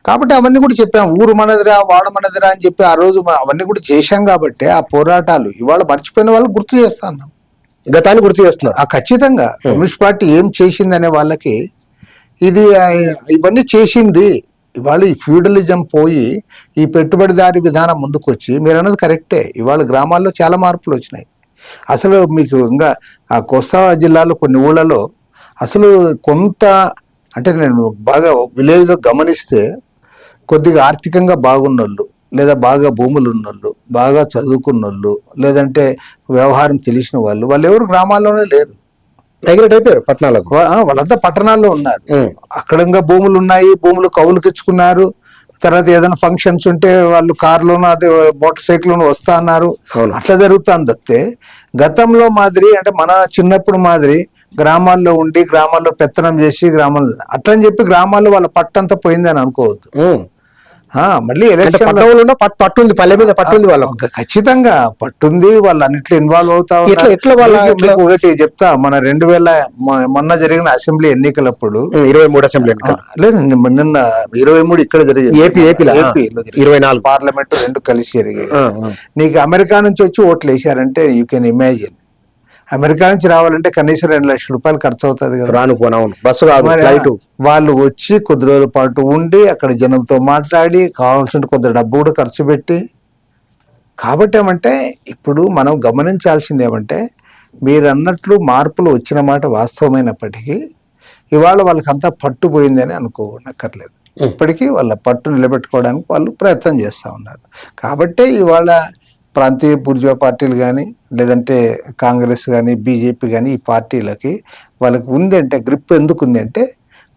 కాబట్టి అవన్నీ కూడా చెప్పాం. ఊరు మనదిరా, వాడ మనదిరా అని చెప్పి ఆ రోజు అవన్నీ కూడా చేశాం. కాబట్టి ఆ పోరాటాలు ఇవాళ మర్చిపోయిన వాళ్ళు గుర్తు చేస్తా ఉన్నాం, గతాన్ని గుర్తు చేస్తున్నారు. ఖచ్చితంగా కమ్యూనిస్ట్ పార్టీ ఏం చేసింది అనే వాళ్ళకి ఇది ఇవన్నీ చేసింది. ఇవాళ ఈ ఫ్యూడలిజం పోయి ఈ పెట్టుబడిదారి విధానం ముందుకు వచ్చి, మీరు అన్నది కరెక్టే, ఇవాళ గ్రామాల్లో చాలా మార్పులు వచ్చినాయి. అసలు మీకు ఇంకా ఆ కోస్తా జిల్లాలో కొన్ని ఊళ్ళలో అసలు కొంత అంటే నేను బాగా విలేజ్లో గమనిస్తే కొద్దిగా ఆర్థికంగా బాగున్నోళ్ళు, లేదా బాగా భూములు ఉన్నోళ్ళు, బాగా చదువుకున్నోళ్ళు, లేదంటే వ్యవహారం తెలిసిన వాళ్ళు ఎవరు గ్రామాల్లోనే లేరు, మైగ్రేట్ అయిపోయారు పట్టణాలకు. వాళ్ళంతా పట్టణాల్లో ఉన్నారు. అక్కడ ఇంకా భూములు ఉన్నాయి, భూములు కౌలుకి ఇచ్చుకున్నారు. తర్వాత ఏదైనా ఫంక్షన్స్ ఉంటే వాళ్ళు కారులోనూ అదే మోటార్ సైకిల్లోనూ వస్తా అన్నారు. అట్లా జరుగుతుంది తప్పితే గతంలో మాదిరి అంటే మన చిన్నప్పుడు మాదిరి గ్రామాల్లో ఉండి గ్రామాల్లో పెత్తనం చేసి గ్రామాల్లో అట్లని చెప్పి గ్రామాల్లో వాళ్ళ పట్టంతా పోయిందని అనుకోవద్దు. మళ్ళీ ఎలక్షన్ పట్టుంది, పల్లె మీద పట్టుంది, వాళ్ళకి ఖచ్చితంగా పట్టుంది. వాళ్ళు అన్నిట్లో ఇన్వాల్వ్ అవుతా ఉన్నారు. ఒకటి చెప్తా, మన 2000 మొన్న జరిగిన అసెంబ్లీ ఎన్నికలప్పుడు 23 అసెంబ్లీ ఎన్నికలు లేదు, నిన్న 23 ఇక్కడ జరిగింది. ఏపీలో 24 పార్లమెంట్ 2 కలిసి జరిగాయి. నీకు అమెరికా నుంచి వచ్చి ఓట్లు వేసారంటే యూ కెన్ ఇమాజిన్. అమెరికా నుంచి రావాలంటే కనీసం 2 లక్షల రూపాయలు ఖర్చు అవుతుంది కదా. వాళ్ళు వచ్చి కొద్ది రోజుల పాటు ఉండి అక్కడ జనంతో మాట్లాడి కావాల్సిన కొద్ది డబ్బు కూడా ఖర్చు పెట్టి. కాబట్టి ఏమంటే ఇప్పుడు మనం గమనించాల్సింది ఏమంటే, మీరు అన్నట్లు మార్పులు వచ్చిన మాట వాస్తవమైనప్పటికీ ఇవాళ వాళ్ళకంతా పట్టుపోయింది అని అనుకోనక్కర్లేదు. ఇప్పటికీ వాళ్ళ పట్టు నిలబెట్టుకోవడానికి వాళ్ళు ప్రయత్నం చేస్తూ ఉన్నారు. కాబట్టి ఇవాళ ప్రాంతీయ బూర్జువా పార్టీలు కానీ, లేదంటే కాంగ్రెస్ కానీ, బీజేపీ కానీ, ఈ పార్టీలకి వాళ్ళకి ఉంది అంటే గ్రిప్ ఎందుకు ఉంది అంటే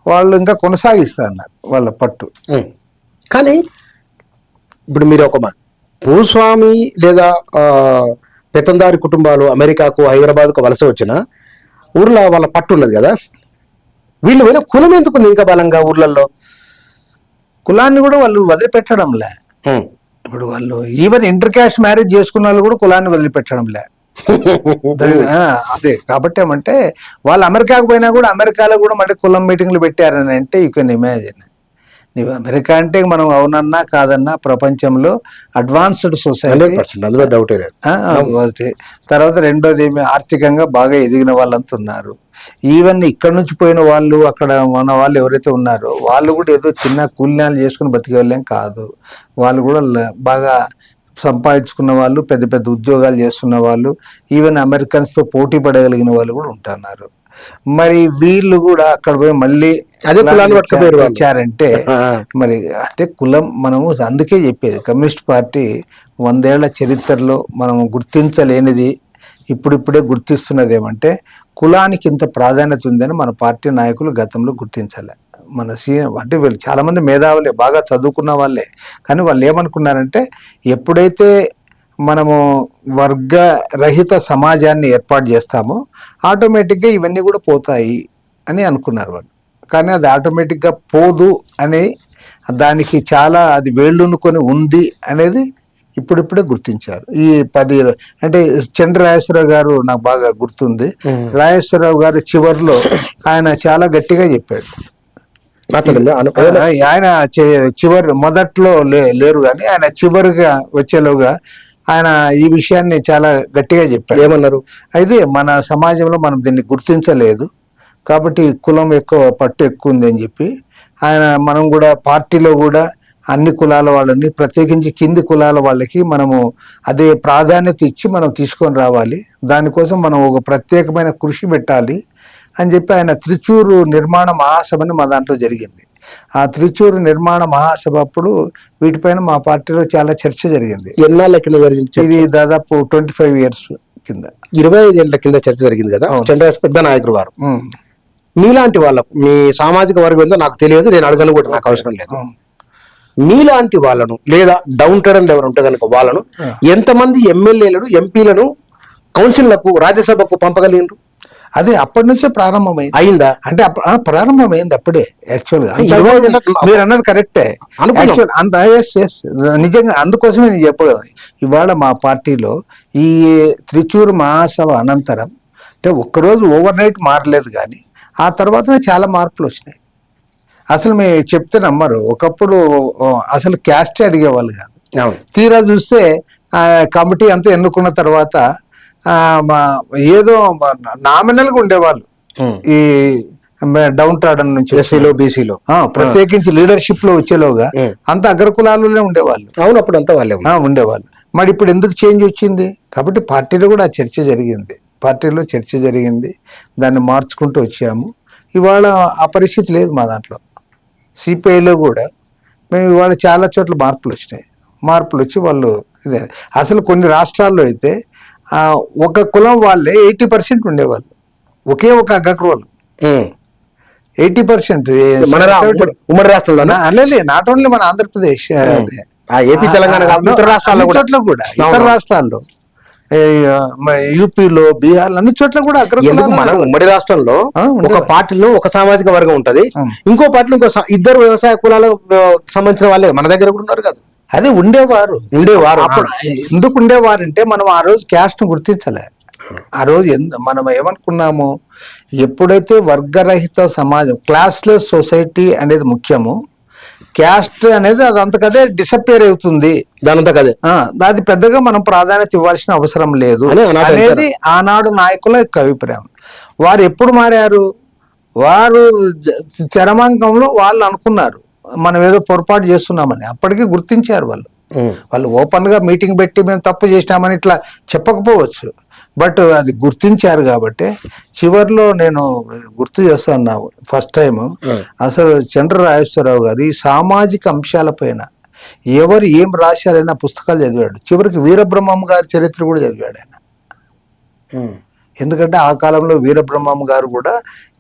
వాళ్ళు ఇంకా కొనసాగిస్తా అన్నారు వాళ్ళ పట్టు. కానీ ఇప్పుడు మీరు ఒక భూస్వామి లేదా పెత్తందారి కుటుంబాలు అమెరికాకు, హైదరాబాద్కు వలస వచ్చిన ఊర్లో వాళ్ళ పట్టు ఉన్నది కదా, వీళ్ళు పోయిన కులం ఎందుకు ఇంకా బలంగా ఊర్లలో? కులాన్ని కూడా వాళ్ళు వదిలిపెట్టడంలే. ఇప్పుడు వాళ్ళు ఈవెన్ ఇంటర్ క్యాస్ట్ మ్యారేజ్ చేసుకున్న వాళ్ళు కూడా కులాన్ని వదిలిపెట్టడంలే. అదే కాబట్టి ఏమంటే వాళ్ళు అమెరికాకు పోయినా కూడా అమెరికాలో కూడా మళ్ళీ కులం మీటింగ్లు పెట్టారని అంటే యూ కెన్ ఇమాజిన్. నీవు అమెరికా అంటే మనం అవునన్నా కాదన్నా ప్రపంచంలో అడ్వాన్స్డ్ సొసైటీ, అందులో డౌటే లేదు. తర్వాత రెండోది ఆర్థికంగా బాగా ఎదిగిన వాళ్ళంతా ఉన్నారు. ఈవెన్ ఇక్కడ నుంచి పోయిన వాళ్ళు, అక్కడ మన వాళ్ళు ఎవరైతే ఉన్నారో వాళ్ళు కూడా ఏదో చిన్న కూలినాలు చేసుకుని బతికే వాళ్ళేం కాదు. వాళ్ళు కూడా బాగా సంపాదించుకున్న వాళ్ళు, పెద్ద పెద్ద ఉద్యోగాలు చేస్తున్న వాళ్ళు, ఈవెన్ అమెరికన్స్తో పోటీ పడగలిగిన వాళ్ళు కూడా ఉంటున్నారు. మరి వీళ్ళు కూడా అక్కడ పోయి మళ్ళీ అదే కులాన్ని వచ్చారంటే మరి అంటే కులం మనము అందుకే చెప్పేది కమ్యూనిస్ట్ పార్టీ 100 ఏళ్ల చరిత్రలో మనం గుర్తించలేనిది ఇప్పుడిప్పుడే గుర్తిస్తున్నది ఏమంటే కులానికి ఇంత ప్రాధాన్యత ఉందని మన పార్టీ నాయకులు గతంలో గుర్తించాలి. మన అంటే వీళ్ళు చాలా మంది మేధావులే, బాగా చదువుకున్న వాళ్ళే, కానీ వాళ్ళు ఏమనుకున్నారంటే ఎప్పుడైతే మనము వర్గ రహిత సమాజాన్ని ఏర్పాటు చేస్తామో ఆటోమేటిక్గా ఇవన్నీ కూడా పోతాయి అని అనుకున్నారు వాళ్ళు. కానీ అది ఆటోమేటిక్గా పోదు అని, దానికి చాలా అది వేళ్ళునుకొని ఉంది అనేది ఇప్పుడిప్పుడే గుర్తించారు. ఈ 10 అంటే చంద్ర రాజేశ్వరరావు గారు నాకు బాగా గుర్తుంది. రాజేశ్వరరావు గారు చివరిలో ఆయన చాలా గట్టిగా చెప్పాడు. ఆయన చివరి మొదట్లో లేరు కానీ ఆయన చివరిగా వచ్చేలోగా ఆయన ఈ విషయాన్ని చాలా గట్టిగా చెప్పారు. ఏమన్నారు? అయితే మన సమాజంలో మనం దీన్ని గుర్తించలేదు కాబట్టి కులం పట్టు ఎక్కువ ఉంది అని చెప్పి మనం కూడా పార్టీలో కూడా అన్ని కులాల వాళ్ళని ప్రత్యేకించి కింది కులాల వాళ్ళకి మనము అదే ప్రాధాన్యత ఇచ్చి మనం తీసుకొని రావాలి, దానికోసం మనం ఒక ప్రత్యేకమైన కృషి పెట్టాలి అని చెప్పి ఆయన త్రిచూరు నిర్మాణ మహాసభని మా దాంట్లో జరిగింది. ఆ త్రిచూరు నిర్మాణ మహాసభ అప్పుడు వీటిపైన మా పార్టీలో చాలా చర్చ జరిగింది. ఎన్నాళ్ళ కింద జరిగింది? ఇది దాదాపు 25 years కింద, 25 ఏళ్ల కింద చర్చ జరిగింది కదా. చంద్రరాజ్ పెద్ద నాయకుడు వారు. మీలాంటి వాళ్ళకు, మీ సామాజిక వర్గం ఏందో నాకు తెలియదు, నేను అడగను కూడా, నాకు అవసరం లేదు. మీలాంటి వాళ్ళను లేదా డౌన్ టౌన్ ఎవరు ఉంటే కనుక వాళ్ళను ఎంతమంది ఎమ్మెల్యేలను ఎంపీలను కౌన్సిల్లకు రాజ్యసభకు పంపగలిగినారు? అది అప్పటి నుంచే ప్రారంభమైంది. అయిందా? అంటే ప్రారంభమైంది అప్పుడే. యాక్చువల్గా మీరు అన్నది కరెక్టే. అంత నిజంగా అందుకోసమే నేను చెప్పగలను. ఇవాళ మా పార్టీలో ఈ త్రిచూరు మహాసభ అనంతరం అంటే ఒక్కరోజు ఓవర్ నైట్ మారలేదు కానీ ఆ తర్వాత చాలా మార్పులు వచ్చినాయి. అసలు మీరు చెప్తే నమ్మరు, ఒకప్పుడు అసలు క్యాస్టే అడిగేవాళ్ళు కాదు. తీరా చూస్తే కమిటీ అంతా ఎన్నుకున్న తర్వాత ఏదో నామినల్గా ఉండేవాళ్ళు ఈ డౌన్ టౌన్ నుంచి, ఎస్సీలో బీసీలో ప్రత్యేకించి లీడర్షిప్ లో వచ్చేలోగా అంత అగ్రకులాలలోనే ఉండేవాళ్ళు. అవును, అప్పుడు అంతా వాళ్ళే ఉండేవాళ్ళు. మరి ఇప్పుడు ఎందుకు చేంజ్ వచ్చింది? కాబట్టి పార్టీలో కూడా ఆ చర్చ జరిగింది. దాన్ని మార్చుకుంటూ వచ్చాము. ఇవాళ ఆ పరిస్థితి లేదు మా దాంట్లో. సిపిఐలో కూడా మేము ఇవాళ చాలా చోట్ల మార్పులు వచ్చి వాళ్ళు ఇదే. అసలు కొన్ని రాష్ట్రాల్లో అయితే ఒక కులం వాళ్ళే 80% ఉండేవాళ్ళు, ఒకే ఒక అగ్రకులం 80%. ఉమ్మడి రాష్ట్రంలో నాట్ ఓన్లీ మన ఆంధ్రప్రదేశ్, ఏపీ, తెలంగాణ చోట్ల కూడా, ఇతర రాష్ట్రాల్లో యూపీలో, బీహార్ అన్ని చోట్ల కూడా మన ఉమ్మడి రాష్ట్రంలో ఒక పార్టీలో ఒక సామాజిక వర్గం ఉంటది, ఇంకో పార్టీలో ఇంకో ఇద్దరు వ్యవసాయ కులాలకు సంబంధించిన వాళ్ళే మన దగ్గర కూడా ఉన్నారు కదా. అదే ఉండేవారు. ఎందుకు ఉండేవారంటే మనం ఆ రోజు క్యాస్ట్ ను గుర్తించలే. ఆ రోజు మనం ఏమనుకున్నాము, ఎప్పుడైతే వర్గరహిత సమాజం, క్లాస్లెస్ సొసైటీ అనేది ముఖ్యము, క్యాస్ట్ అనేది అదంతకదే డిసప్పేర్ అవుతుంది, దానంతకదే అది పెద్దగా మనం ప్రాధాన్యత ఇవ్వాల్సిన అవసరం లేదు అనేది ఆనాడు నాయకుల యొక్క అభిప్రాయం. వారు ఎప్పుడు మారారు? వారు చరమాంకంలో వాళ్ళు అనుకున్నారు మనం ఏదో పొరపాటు చేస్తున్నామని. అప్పటికి గుర్తించారు వాళ్ళు ఓపెన్ గా మీటింగ్ పెట్టి మేము తప్పు చేసినామని ఇట్లా చెప్పకపోవచ్చు, బట్ అది గుర్తించారు. కాబట్టి చివరిలో నేను గుర్తు చేస్తాను, ఫస్ట్ టైం అసలు చంద్ర రాజేశ్వరరావు గారు ఈ సామాజిక అంశాలపైన ఎవరు ఏం రాశారైనా పుస్తకాలు చదివాడు. చివరికి వీరబ్రహ్మం గారి చరిత్ర కూడా చదివాడు ఆయన. ఎందుకంటే ఆ కాలంలో వీరబ్రహ్మం గారు కూడా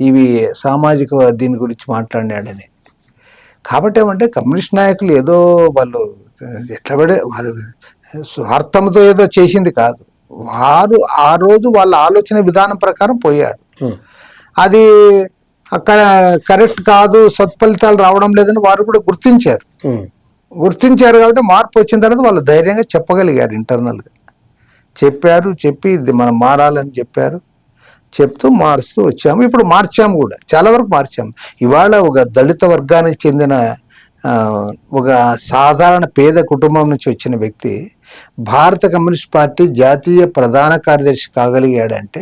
ఇవి సామాజిక దీని గురించి మాట్లాడినాడని. కాబట్టి ఏమంటే కమ్యూనిస్ట్ నాయకులు ఏదో వాళ్ళు ఎట్లా పడే వారు స్వార్థంతో ఏదో చేసింది కాదు. వారు ఆ రోజు వాళ్ళ ఆలోచన విధానం ప్రకారం పోయారు. అది కరెక్ట్ కాదు, సత్ఫలితాలు రావడం లేదని వారు కూడా గుర్తించారు కాబట్టి మార్పు వచ్చిన తర్వాత వాళ్ళు ధైర్యంగా చెప్పగలిగారు. ఇంటర్నల్గా చెప్పి ఇది మనం మారాలని చెప్తూ మారుస్తూ వచ్చాము. ఇప్పుడు మార్చాము కూడా, చాలా వరకు మార్చాము. ఇవాళ ఒక దళిత వర్గానికి చెందిన ఒక సాధారణ పేద కుటుంబం నుంచి వచ్చిన వ్యక్తి భారత కమ్యూనిస్ట్ పార్టీ జాతీయ ప్రధాన కార్యదర్శి కాగలిగాడంటే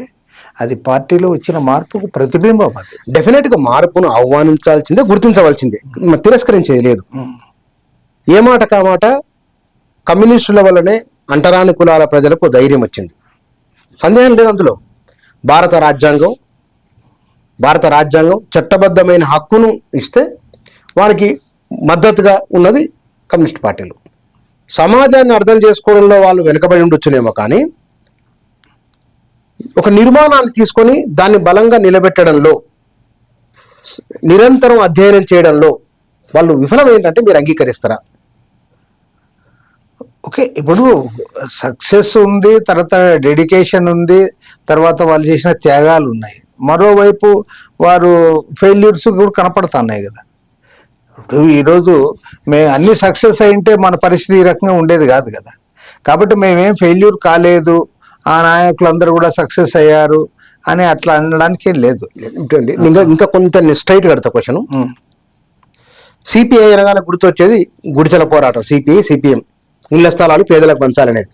అది పార్టీలో వచ్చిన మార్పుకు ప్రతిబింబం. అది డెఫినెట్ గా మార్పును ఆహ్వానించాల్సిందే, గుర్తించవలసిందే, తిరస్కరించేది లేదు. ఏ మాట కామాట కమ్యూనిస్టుల వల్లనే అంటరాని కులాల ప్రజలకు ధైర్యం వచ్చింది, సందేహం లేదు అందులో. భారత రాజ్యాంగం చట్టబద్ధమైన హక్కును ఇస్తే వారికి మద్దతుగా ఉన్నది కమ్యూనిస్ట్ పార్టీలు. సమాజాన్ని అర్థం చేసుకోవడంలో వాళ్ళు వెనుకబడి ఉండొచ్చునేమో, కానీ ఒక నిర్మాణాన్ని తీసుకొని దాన్ని బలంగా నిలబెట్టడంలో, నిరంతరం అధ్యయనం చేయడంలో వాళ్ళు విఫలం ఏంటంటే మీరు అంగీకరిస్తారా? ఓకే, ఇప్పుడు సక్సెస్ ఉంది, తర్వాత డెడికేషన్ ఉంది, తర్వాత వాళ్ళు చేసిన త్యాగాలు ఉన్నాయి. మరోవైపు వారు ఫెయిల్యూర్స్ కూడా కనపడుతున్నాయి కదా. ఇప్పుడు ఈరోజు మేము అన్ని సక్సెస్ అయింటే మన పరిస్థితి ఈ రకంగా ఉండేది కాదు కదా. కాబట్టి మేమేం ఫెయిల్యూర్ కాలేదు, ఆ నాయకులందరూ కూడా సక్సెస్ అయ్యారు అని అట్లా అనడానికి ఏం లేదు. ఏంటండి, ఇంకా కొంత స్ట్రైట్ కడతా క్వశ్చన్. సిపిఐ అనగానే గుర్తొచ్చేది గుడిచెల పోరాటం, సిపిఎం, ఇళ్ల స్థలాలు పేదలకు పంచాలనేది.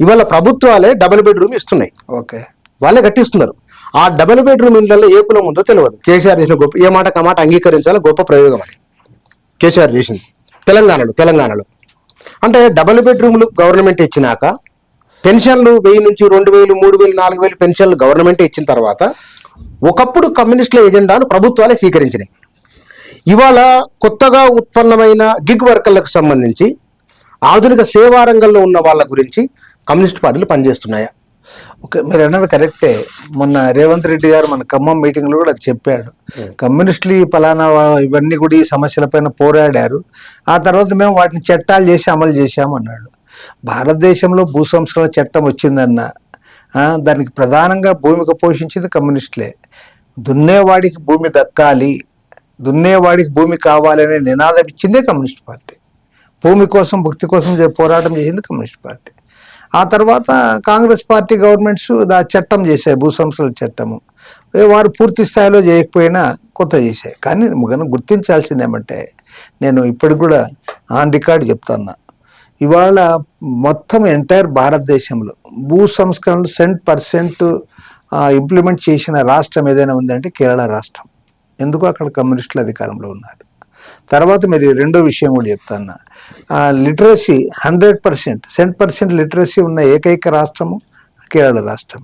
ఇవాళ ప్రభుత్వాలే డబుల్ బెడ్రూమ్ ఇస్తున్నాయి, ఓకే, వాళ్ళే కట్టిస్తున్నారు. ఆ డబుల్ బెడ్రూమ్ ఇళ్లలో ఏ కులం ఉందో తెలియదు. కేసీఆర్ చేసిన గొప్ప, ఏ మాట కమాట అంగీకరించాలో గొప్ప ప్రయోగం అని కేసీఆర్ చేసింది తెలంగాణలో. అంటే డబుల్ బెడ్రూమ్లు గవర్నమెంట్ ఇచ్చినాక పెన్షన్లు 1000 నుంచి 2000, 3000, 4000 పెన్షన్లు గవర్నమెంట్ ఇచ్చిన తర్వాత ఒకప్పుడు కమ్యూనిస్టుల ఎజెండాను ప్రభుత్వాలే స్వీకరించినాయి. ఇవాళ కొత్తగా ఉత్పన్నమైన గిగ్ వర్కర్లకు సంబంధించి ఆధునిక సేవా రంగంలో ఉన్న వాళ్ళ గురించి కమ్యూనిస్ట్ పార్టీలు పనిచేస్తున్నాయా? ఓకే, మీరు అన్నది కరెక్టే. మొన్న రేవంత్ రెడ్డి గారు మన ఖమ్మం మీటింగ్లో కూడా చెప్పాడు, కమ్యూనిస్టులు ఈ పలానా ఇవన్నీ కూడా ఈ సమస్యలపైన పోరాడారు, ఆ తర్వాత మేము వాటిని చట్టాలు చేసి అమలు చేశామన్నాడు. భారతదేశంలో భూ సంస్కరణ చట్టం వచ్చిందన్న దానికి ప్రధానంగా భూమిక పోషించింది కమ్యూనిస్టులే. దున్నేవాడికి భూమి దక్కాలి, దున్నేవాడికి భూమి కావాలనే నినాదం ఇచ్చిందే కమ్యూనిస్ట్ పార్టీ. భూమి కోసం, భక్తి కోసం పోరాటం చేసింది కమ్యూనిస్ట్ పార్టీ. ఆ తర్వాత కాంగ్రెస్ పార్టీ గవర్నమెంట్స్ చట్టం చేశాయి, భూ సంస్థల చట్టము. వారు పూర్తి స్థాయిలో చేయకపోయినా కొత్త చేశాయి. కానీ గుర్తించాల్సింది ఏమంటే, నేను ఇప్పటికి కూడా ఆన్ రికార్డ్ చెప్తున్నా, ఇవాళ మొత్తం ఎంటైర్ భారతదేశంలో భూ సంస్కరణలు 100% ఇంప్లిమెంట్ చేసిన రాష్ట్రం ఏదైనా ఉందంటే కేరళ రాష్ట్రం. ఎందుకు? అక్కడ కమ్యూనిస్టులు అధికారంలో ఉన్నారు. తర్వాత మీరు రెండో విషయం కూడా చెప్తాను, లిటరసీ 100% లిటరసీ ఉన్న ఏకైక రాష్ట్రము కేరళ రాష్ట్రం.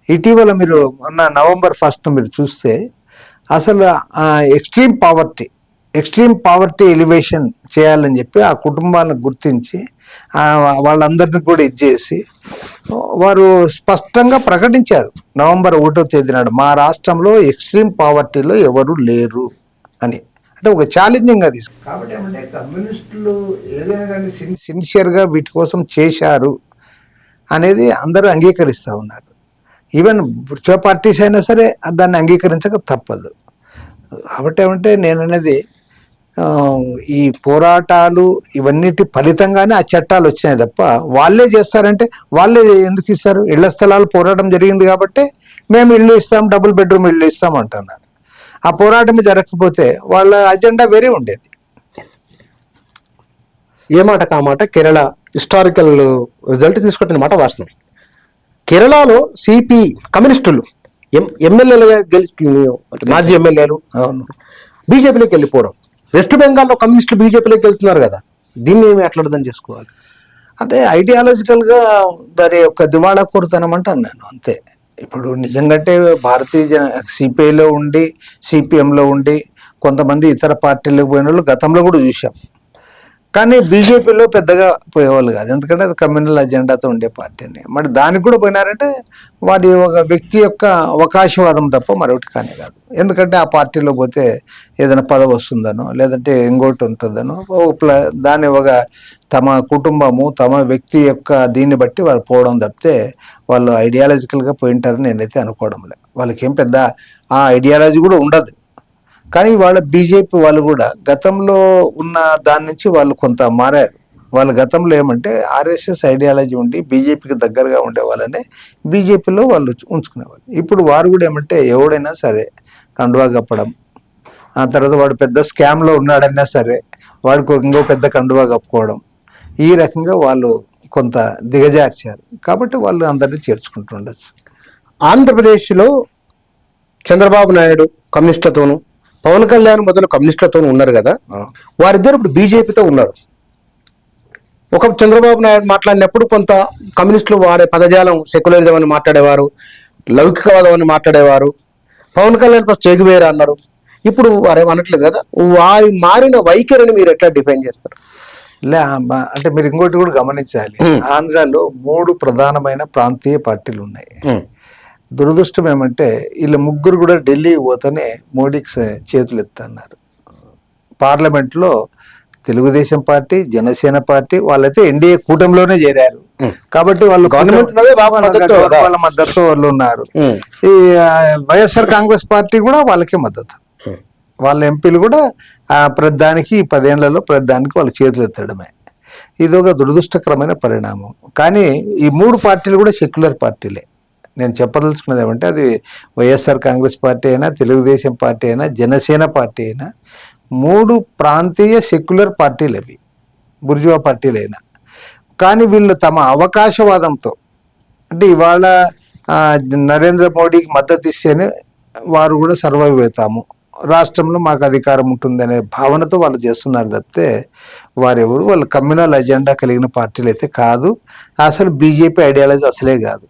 ఇటీవల మీరు మొన్న November 1 మీరు చూస్తే అసలు ఎక్స్ట్రీమ్ పావర్టీ ఎలివేషన్ చేయాలని చెప్పి ఆ కుటుంబాలను గుర్తించి వాళ్ళందరినీ కూడా ఇచ్చేసి వారు స్పష్టంగా ప్రకటించారు November 1 నాడు, మా రాష్ట్రంలో ఎక్స్ట్రీమ్ పావర్టీలో ఎవరు లేరు అని. అంటే ఒక ఛాలెంజింగ్గా తీసుకు. కాబట్టి ఏమంటే కమ్యూనిస్టులు ఏదైనా కానీ సిన్సియర్గా వీటి కోసం చేశారు అనేది అందరూ అంగీకరిస్తూ ఉన్నారు. ఈవెన్ వృత్తి పార్టీస్ అయినా సరే దాన్ని అంగీకరించక తప్పదు. కాబట్టి ఏమంటే నేను అనేది, ఈ పోరాటాలు ఇవన్నిటి ఫలితంగానే ఆ చట్టాలు వచ్చినాయి తప్ప వాళ్ళే చేస్తారంటే వాళ్ళే ఎందుకు ఇస్తారు? ఇళ్ల స్థలాలు పోరాటం జరిగింది కాబట్టి మేము ఇల్లు ఇస్తాం, డబుల్ బెడ్రూమ్ ఇల్లు ఇస్తాం అంటున్నారు. ఆ పోరాటం జరగకపోతే వాళ్ళ అజెండా వేరే ఉండేది. ఏ మాట కామాట కేరళ హిస్టారికల్ రిజల్ట్ తీసుకుంటున్న మాట వాస్తవం. కేరళలో సిపి కమ్యూనిస్టులు ఎమ్మెల్యేలుగా మాజీ ఎమ్మెల్యేలు బీజేపీలోకి వెళ్ళిపోవడం, వెస్ట్ బెంగాల్లో కమ్యూనిస్టులు బీజేపీలోకి వెళ్తున్నారు కదా, దీన్ని ఏమి ఎట్లా అర్థం చేసుకోవాలి? అదే ఐడియాలజికల్గా దాని యొక్క దివాళా కోరుతనం అంటాను నేను, అంతే. ఇప్పుడు నిజంగానే భారతీయ సిపిఐలో ఉండి, సిపిఎంలో ఉండి కొంతమంది ఇతర పార్టీలకు పోయిన వాళ్ళు గతంలో కూడా చూసాం. కానీ బీజేపీలో పెద్దగా పోయేవాళ్ళు కాదు, ఎందుకంటే అది కమ్యూనల్ అజెండాతో ఉండే పార్టీని. మరి దానికి కూడా పోయినారంటే వాడి ఒక వ్యక్తి యొక్క అవకాశవాదం తప్ప మరొకటి కానీ కాదు. ఎందుకంటే ఆ పార్టీలో పోతే ఏదైనా పదవి వస్తుందనో లేదంటే ఇంకోటి ఉంటుందనో దాన్ని ఒక తమ కుటుంబము, తమ వ్యక్తి యొక్క దీన్ని బట్టి వాళ్ళు పోవడం తప్పితే వాళ్ళు ఐడియాలజికల్గా పోయింటారని నేనైతే అనుకోవడం లేదు. వాళ్ళకి ఏం పెద్ద ఆ ఐడియాలజీ కూడా ఉండదు. కానీ వాళ్ళ బీజేపీ వాళ్ళు కూడా గతంలో ఉన్న దాని నుంచి వాళ్ళు కొంత మారారు. వాళ్ళ గతంలో ఏమంటే ఆర్ఎస్ఎస్ ఐడియాలజీ ఉండి బీజేపీకి దగ్గరగా ఉండే వాళ్ళనే బీజేపీలో వాళ్ళు ఉంచుకునేవాళ్ళు. ఇప్పుడు వారు కూడా ఏమంటే ఎవడైనా సరే కండువా కప్పడం, ఆ తర్వాత వాడు పెద్ద స్కామ్లో ఉన్నాడన్నా సరే వాడికి ఇంకో పెద్ద కండువా కప్పుకోవడం, ఈ రకంగా వాళ్ళు కొంత దిగజార్చారు. కాబట్టి వాళ్ళు అందరినీ చేర్చుకుంటుండొచ్చు. ఆంధ్రప్రదేశ్లో చంద్రబాబు నాయుడు కమ్యూనిస్టులతోనూ, పవన్ కళ్యాణ్ మొదలు కమ్యూనిస్టులతో ఉన్నారు కదా, వారిద్దరు ఇప్పుడు బీజేపీతో ఉన్నారు. ఒక చంద్రబాబు నాయుడు మాట్లాడినప్పుడు కొంత కమ్యూనిస్టులు వాడే పదజాలం సెక్యులరిజం అని మాట్లాడేవారు, లౌకికవాదం అని మాట్లాడేవారు. పవన్ కళ్యాణ్ ఫస్ట్ చెగువేరా అన్నారు. ఇప్పుడు వారేం అనట్లేదు కదా. వారి మారిన వైఖరిని మీరు ఎట్లా డిఫైన్ చేస్తారు? అంటే మీరు ఇంకోటి కూడా గమనించాలి, ఆంధ్రాలో 3 ప్రధానమైన ప్రాంతీయ పార్టీలు ఉన్నాయి. దురదృష్టం ఏమంటే వీళ్ళ ముగ్గురు కూడా ఢిల్లీ పోతేనే మోడీకి చేతులు ఎత్తన్నారు. పార్లమెంట్లో తెలుగుదేశం పార్టీ, జనసేన పార్టీ వాళ్ళైతే ఎన్డీఏ కూటమిలోనే చేరారు. కాబట్టి వాళ్ళు వాళ్ళ మద్దతు వాళ్ళు ఉన్నారు. ఈ వైఎస్ఆర్ కాంగ్రెస్ పార్టీ కూడా వాళ్ళకే మద్దతు. వాళ్ళ ఎంపీలు కూడా ప్రతిదానికి 10 ఏళ్లలో ప్రతిదానికి వాళ్ళ చేతులు ఎత్తడమే. ఇది ఒక దురదృష్టకరమైన పరిణామం. కానీ ఈ 3 పార్టీలు కూడా సెక్యులర్ పార్టీలే. నేను చెప్పదలుచుకున్నది ఏమంటే అది వైఎస్ఆర్ కాంగ్రెస్ పార్టీ అయినా, తెలుగుదేశం పార్టీ అయినా, జనసేన పార్టీ అయినా 3 ప్రాంతీయ సెక్యులర్ పార్టీలు అవి, బుర్జువా పార్టీలైనా. కానీ వీళ్ళు తమ అవకాశవాదంతో, అంటే ఇవాళ నరేంద్ర మోడీకి మద్దతు ఇస్తేనే వారు కూడా సర్వైవ్ అవుతాము, రాష్ట్రంలో మాకు అధికారం ఉంటుందనే భావనతో వాళ్ళు చేస్తున్నారు తప్పితే వారెవరు వాళ్ళ కమ్యూనల్ ఎజెండా కలిగిన పార్టీలు అయితే కాదు. అసలు బీజేపీ ఐడియాలజీ అసలే కాదు.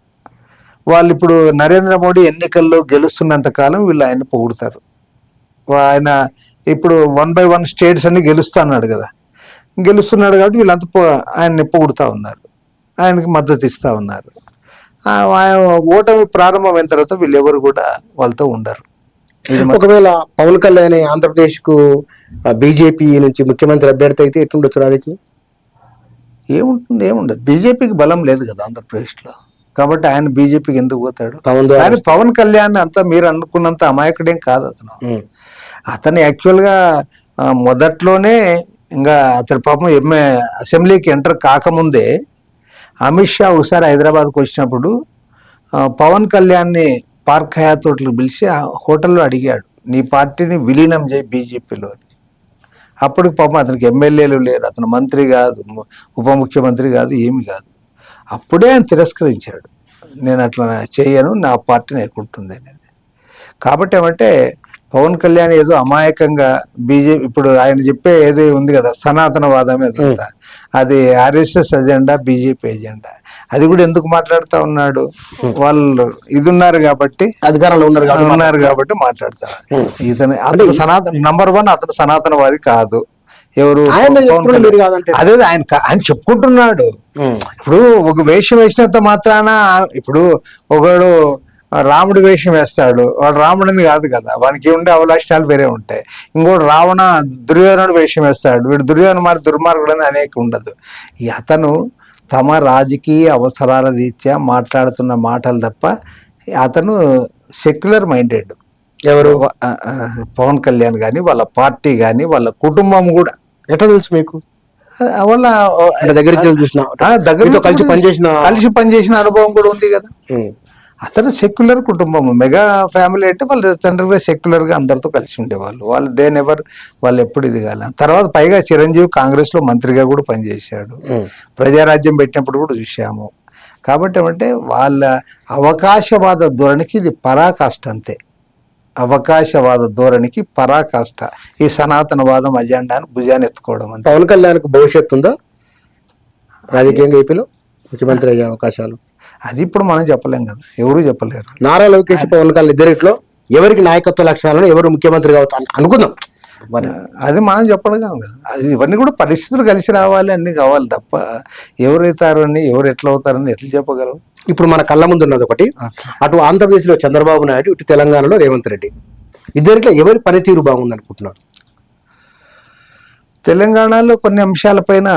వాళ్ళు ఇప్పుడు నరేంద్ర మోడీ ఎన్నికల్లో గెలుస్తున్నంత కాలం వీళ్ళు ఆయన పొగుడుతారు. ఆయన ఇప్పుడు 1 by 1 స్టేట్స్ అన్ని గెలుస్తున్నాడు కదా, గెలుస్తున్నాడు కాబట్టి వీళ్ళంతా ఆయన్ని పొగుడుతూ ఉన్నారు, ఆయనకి మద్దతు ఇస్తూ ఉన్నారు. ఓటమి ప్రారంభమైన తర్వాత వీళ్ళెవరు కూడా వాళ్ళతో ఉండరు. ఒకవేళ పవన్ కళ్యాణ్ ఆంధ్రప్రదేశ్ కు బీజేపీ నుంచి ముఖ్యమంత్రి అభ్యర్థి అయితే ఎట్లుండొచ్చు రాజకీయం? ఏముండదు. బీజేపీకి బలం లేదు కదా ఆంధ్రప్రదేశ్లో, కాబట్టి ఆయన బీజేపీకి ఎందుకు పోతాడు? ఆయన పవన్ కళ్యాణ్ అంతా మీరు అనుకున్నంత అమాయకుడేం కాదు అతను యాక్చువల్గా మొదట్లోనే ఇంకా అతని పాపం అసెంబ్లీకి ఎంటర్ కాకముందే అమిత్ షా ఒకసారి హైదరాబాద్కి వచ్చినప్పుడు పవన్ కళ్యాణ్ని పార్క్ హయాత్ హోటల్కి పిలిచి ఆ హోటల్లో అడిగాడు, నీ పార్టీని విలీనం చేయి బీజేపీలో అని. అప్పటికి పాపం అతనికి ఎమ్మెల్యేలు లేరు, అతను మంత్రి కాదు, ఉప ముఖ్యమంత్రి కాదు, ఏమి కాదు. అప్పుడే ఆయన తిరస్కరించాడు, నేను అట్లా చేయను, నా పార్టీని ఎక్కుంటుంది అనేది. కాబట్టి ఏమంటే పవన్ కళ్యాణ్ ఏదో అమాయకంగా బీజేపీ ఇప్పుడు ఆయన చెప్పే ఏదో ఉంది కదా సనాతనవాదం ఏదో ఉందా, అది ఆర్ఎస్ఎస్ ఎజెండా, బీజేపీ ఎజెండా. అది కూడా ఎందుకు మాట్లాడుతూ ఉన్నాడు, వాళ్ళు ఇది ఉన్నారు కాబట్టి, అధికారంలో ఉన్నారు కాబట్టి మాట్లాడతారు. అతను నంబర్ 1 అతను సనాతనవాది కాదు. ఎవరు అదే ఆయన చెప్పుకుంటున్నాడు. ఇప్పుడు ఒక వేషం వేసినంత మాత్రాన, ఇప్పుడు ఒకడు రాముడి వేషం వేస్తాడు, వాడు రాముడిని కాదు కదా, వానికి ఉండే అవలాష్టాలు వేరే ఉంటాయి. ఇంకోటి దుర్యోధనుడు వేషం వేస్తాడు, వీడు దుర్యోధన దుర్మార్గుడు అని అనేక ఉండదు. అతను తమ రాజకీయ అవసరాల రీత్యా మాట్లాడుతున్న మాటలు తప్ప అతను సెక్యులర్ మైండెడ్. ఎవరు? పవన్ కళ్యాణ్ కానీ, వాళ్ళ పార్టీ కానీ, వాళ్ళ కుటుంబం కూడా. ఎట్లా తెలుసు మీకు? వాళ్ళ దగ్గర కలిసి పనిచేసిన అనుభవం కూడా ఉంది కదా. అతను సెక్యులర్ కుటుంబం, మెగా ఫ్యామిలీ అంటే వాళ్ళ తండ్రిగా సెక్యులర్గా అందరితో కలిసి ఉండేవాళ్ళు. వాళ్ళు ఎప్పుడు ఇది కాలే. తర్వాత పైగా చిరంజీవి కాంగ్రెస్లో మంత్రిగా కూడా పనిచేశాడు, ప్రజారాజ్యం పెట్టినప్పుడు కూడా చూసాము. కాబట్టి ఏమంటే వాళ్ళ అవకాశవాద ధోరణికి ఇది పరాకాష్ట అంతే. అవకాశవాద ధోరణికి పరాకాష్ట ఈ సనాతనవాదం అజెండాను భుజాన్ని ఎత్తుకోవడం అంతే. పవన్ కళ్యాణ్కు భవిష్యత్తు ఉందా రాజకీయంగా? ఏపీలో ముఖ్యమంత్రి అయ్యే అవకాశాలు అది ఇప్పుడు మనం చెప్పలేం కదా, ఎవరు చెప్పలేరు. నారా లోకేష్, పవన్ కళ్యాణ్ ఇద్దరిట్లో ఎవరికి నాయకత్వ లక్షణాలను, ఎవరు ముఖ్యమంత్రి అవుతా అనుకుందాం, అది మనం చెప్పడం కదా. అది ఇవన్నీ కూడా పరిస్థితులు కలిసి రావాలి, అన్ని కావాలి తప్ప ఎవరైతారని, ఎవరు ఎట్లా అవుతారని ఎట్లా చెప్పగలవు? ఇప్పుడు మన కళ్ళ ముందు ఉన్నది ఒకటి, అటు ఆంధ్రప్రదేశ్లో చంద్రబాబు నాయుడు, ఇటు తెలంగాణలో రేవంత్ రెడ్డి. ఇద్దరిట్లో ఎవరి పనితీరు బాగుంది అనుకుంటున్నారు? తెలంగాణలో కొన్ని అంశాలపైన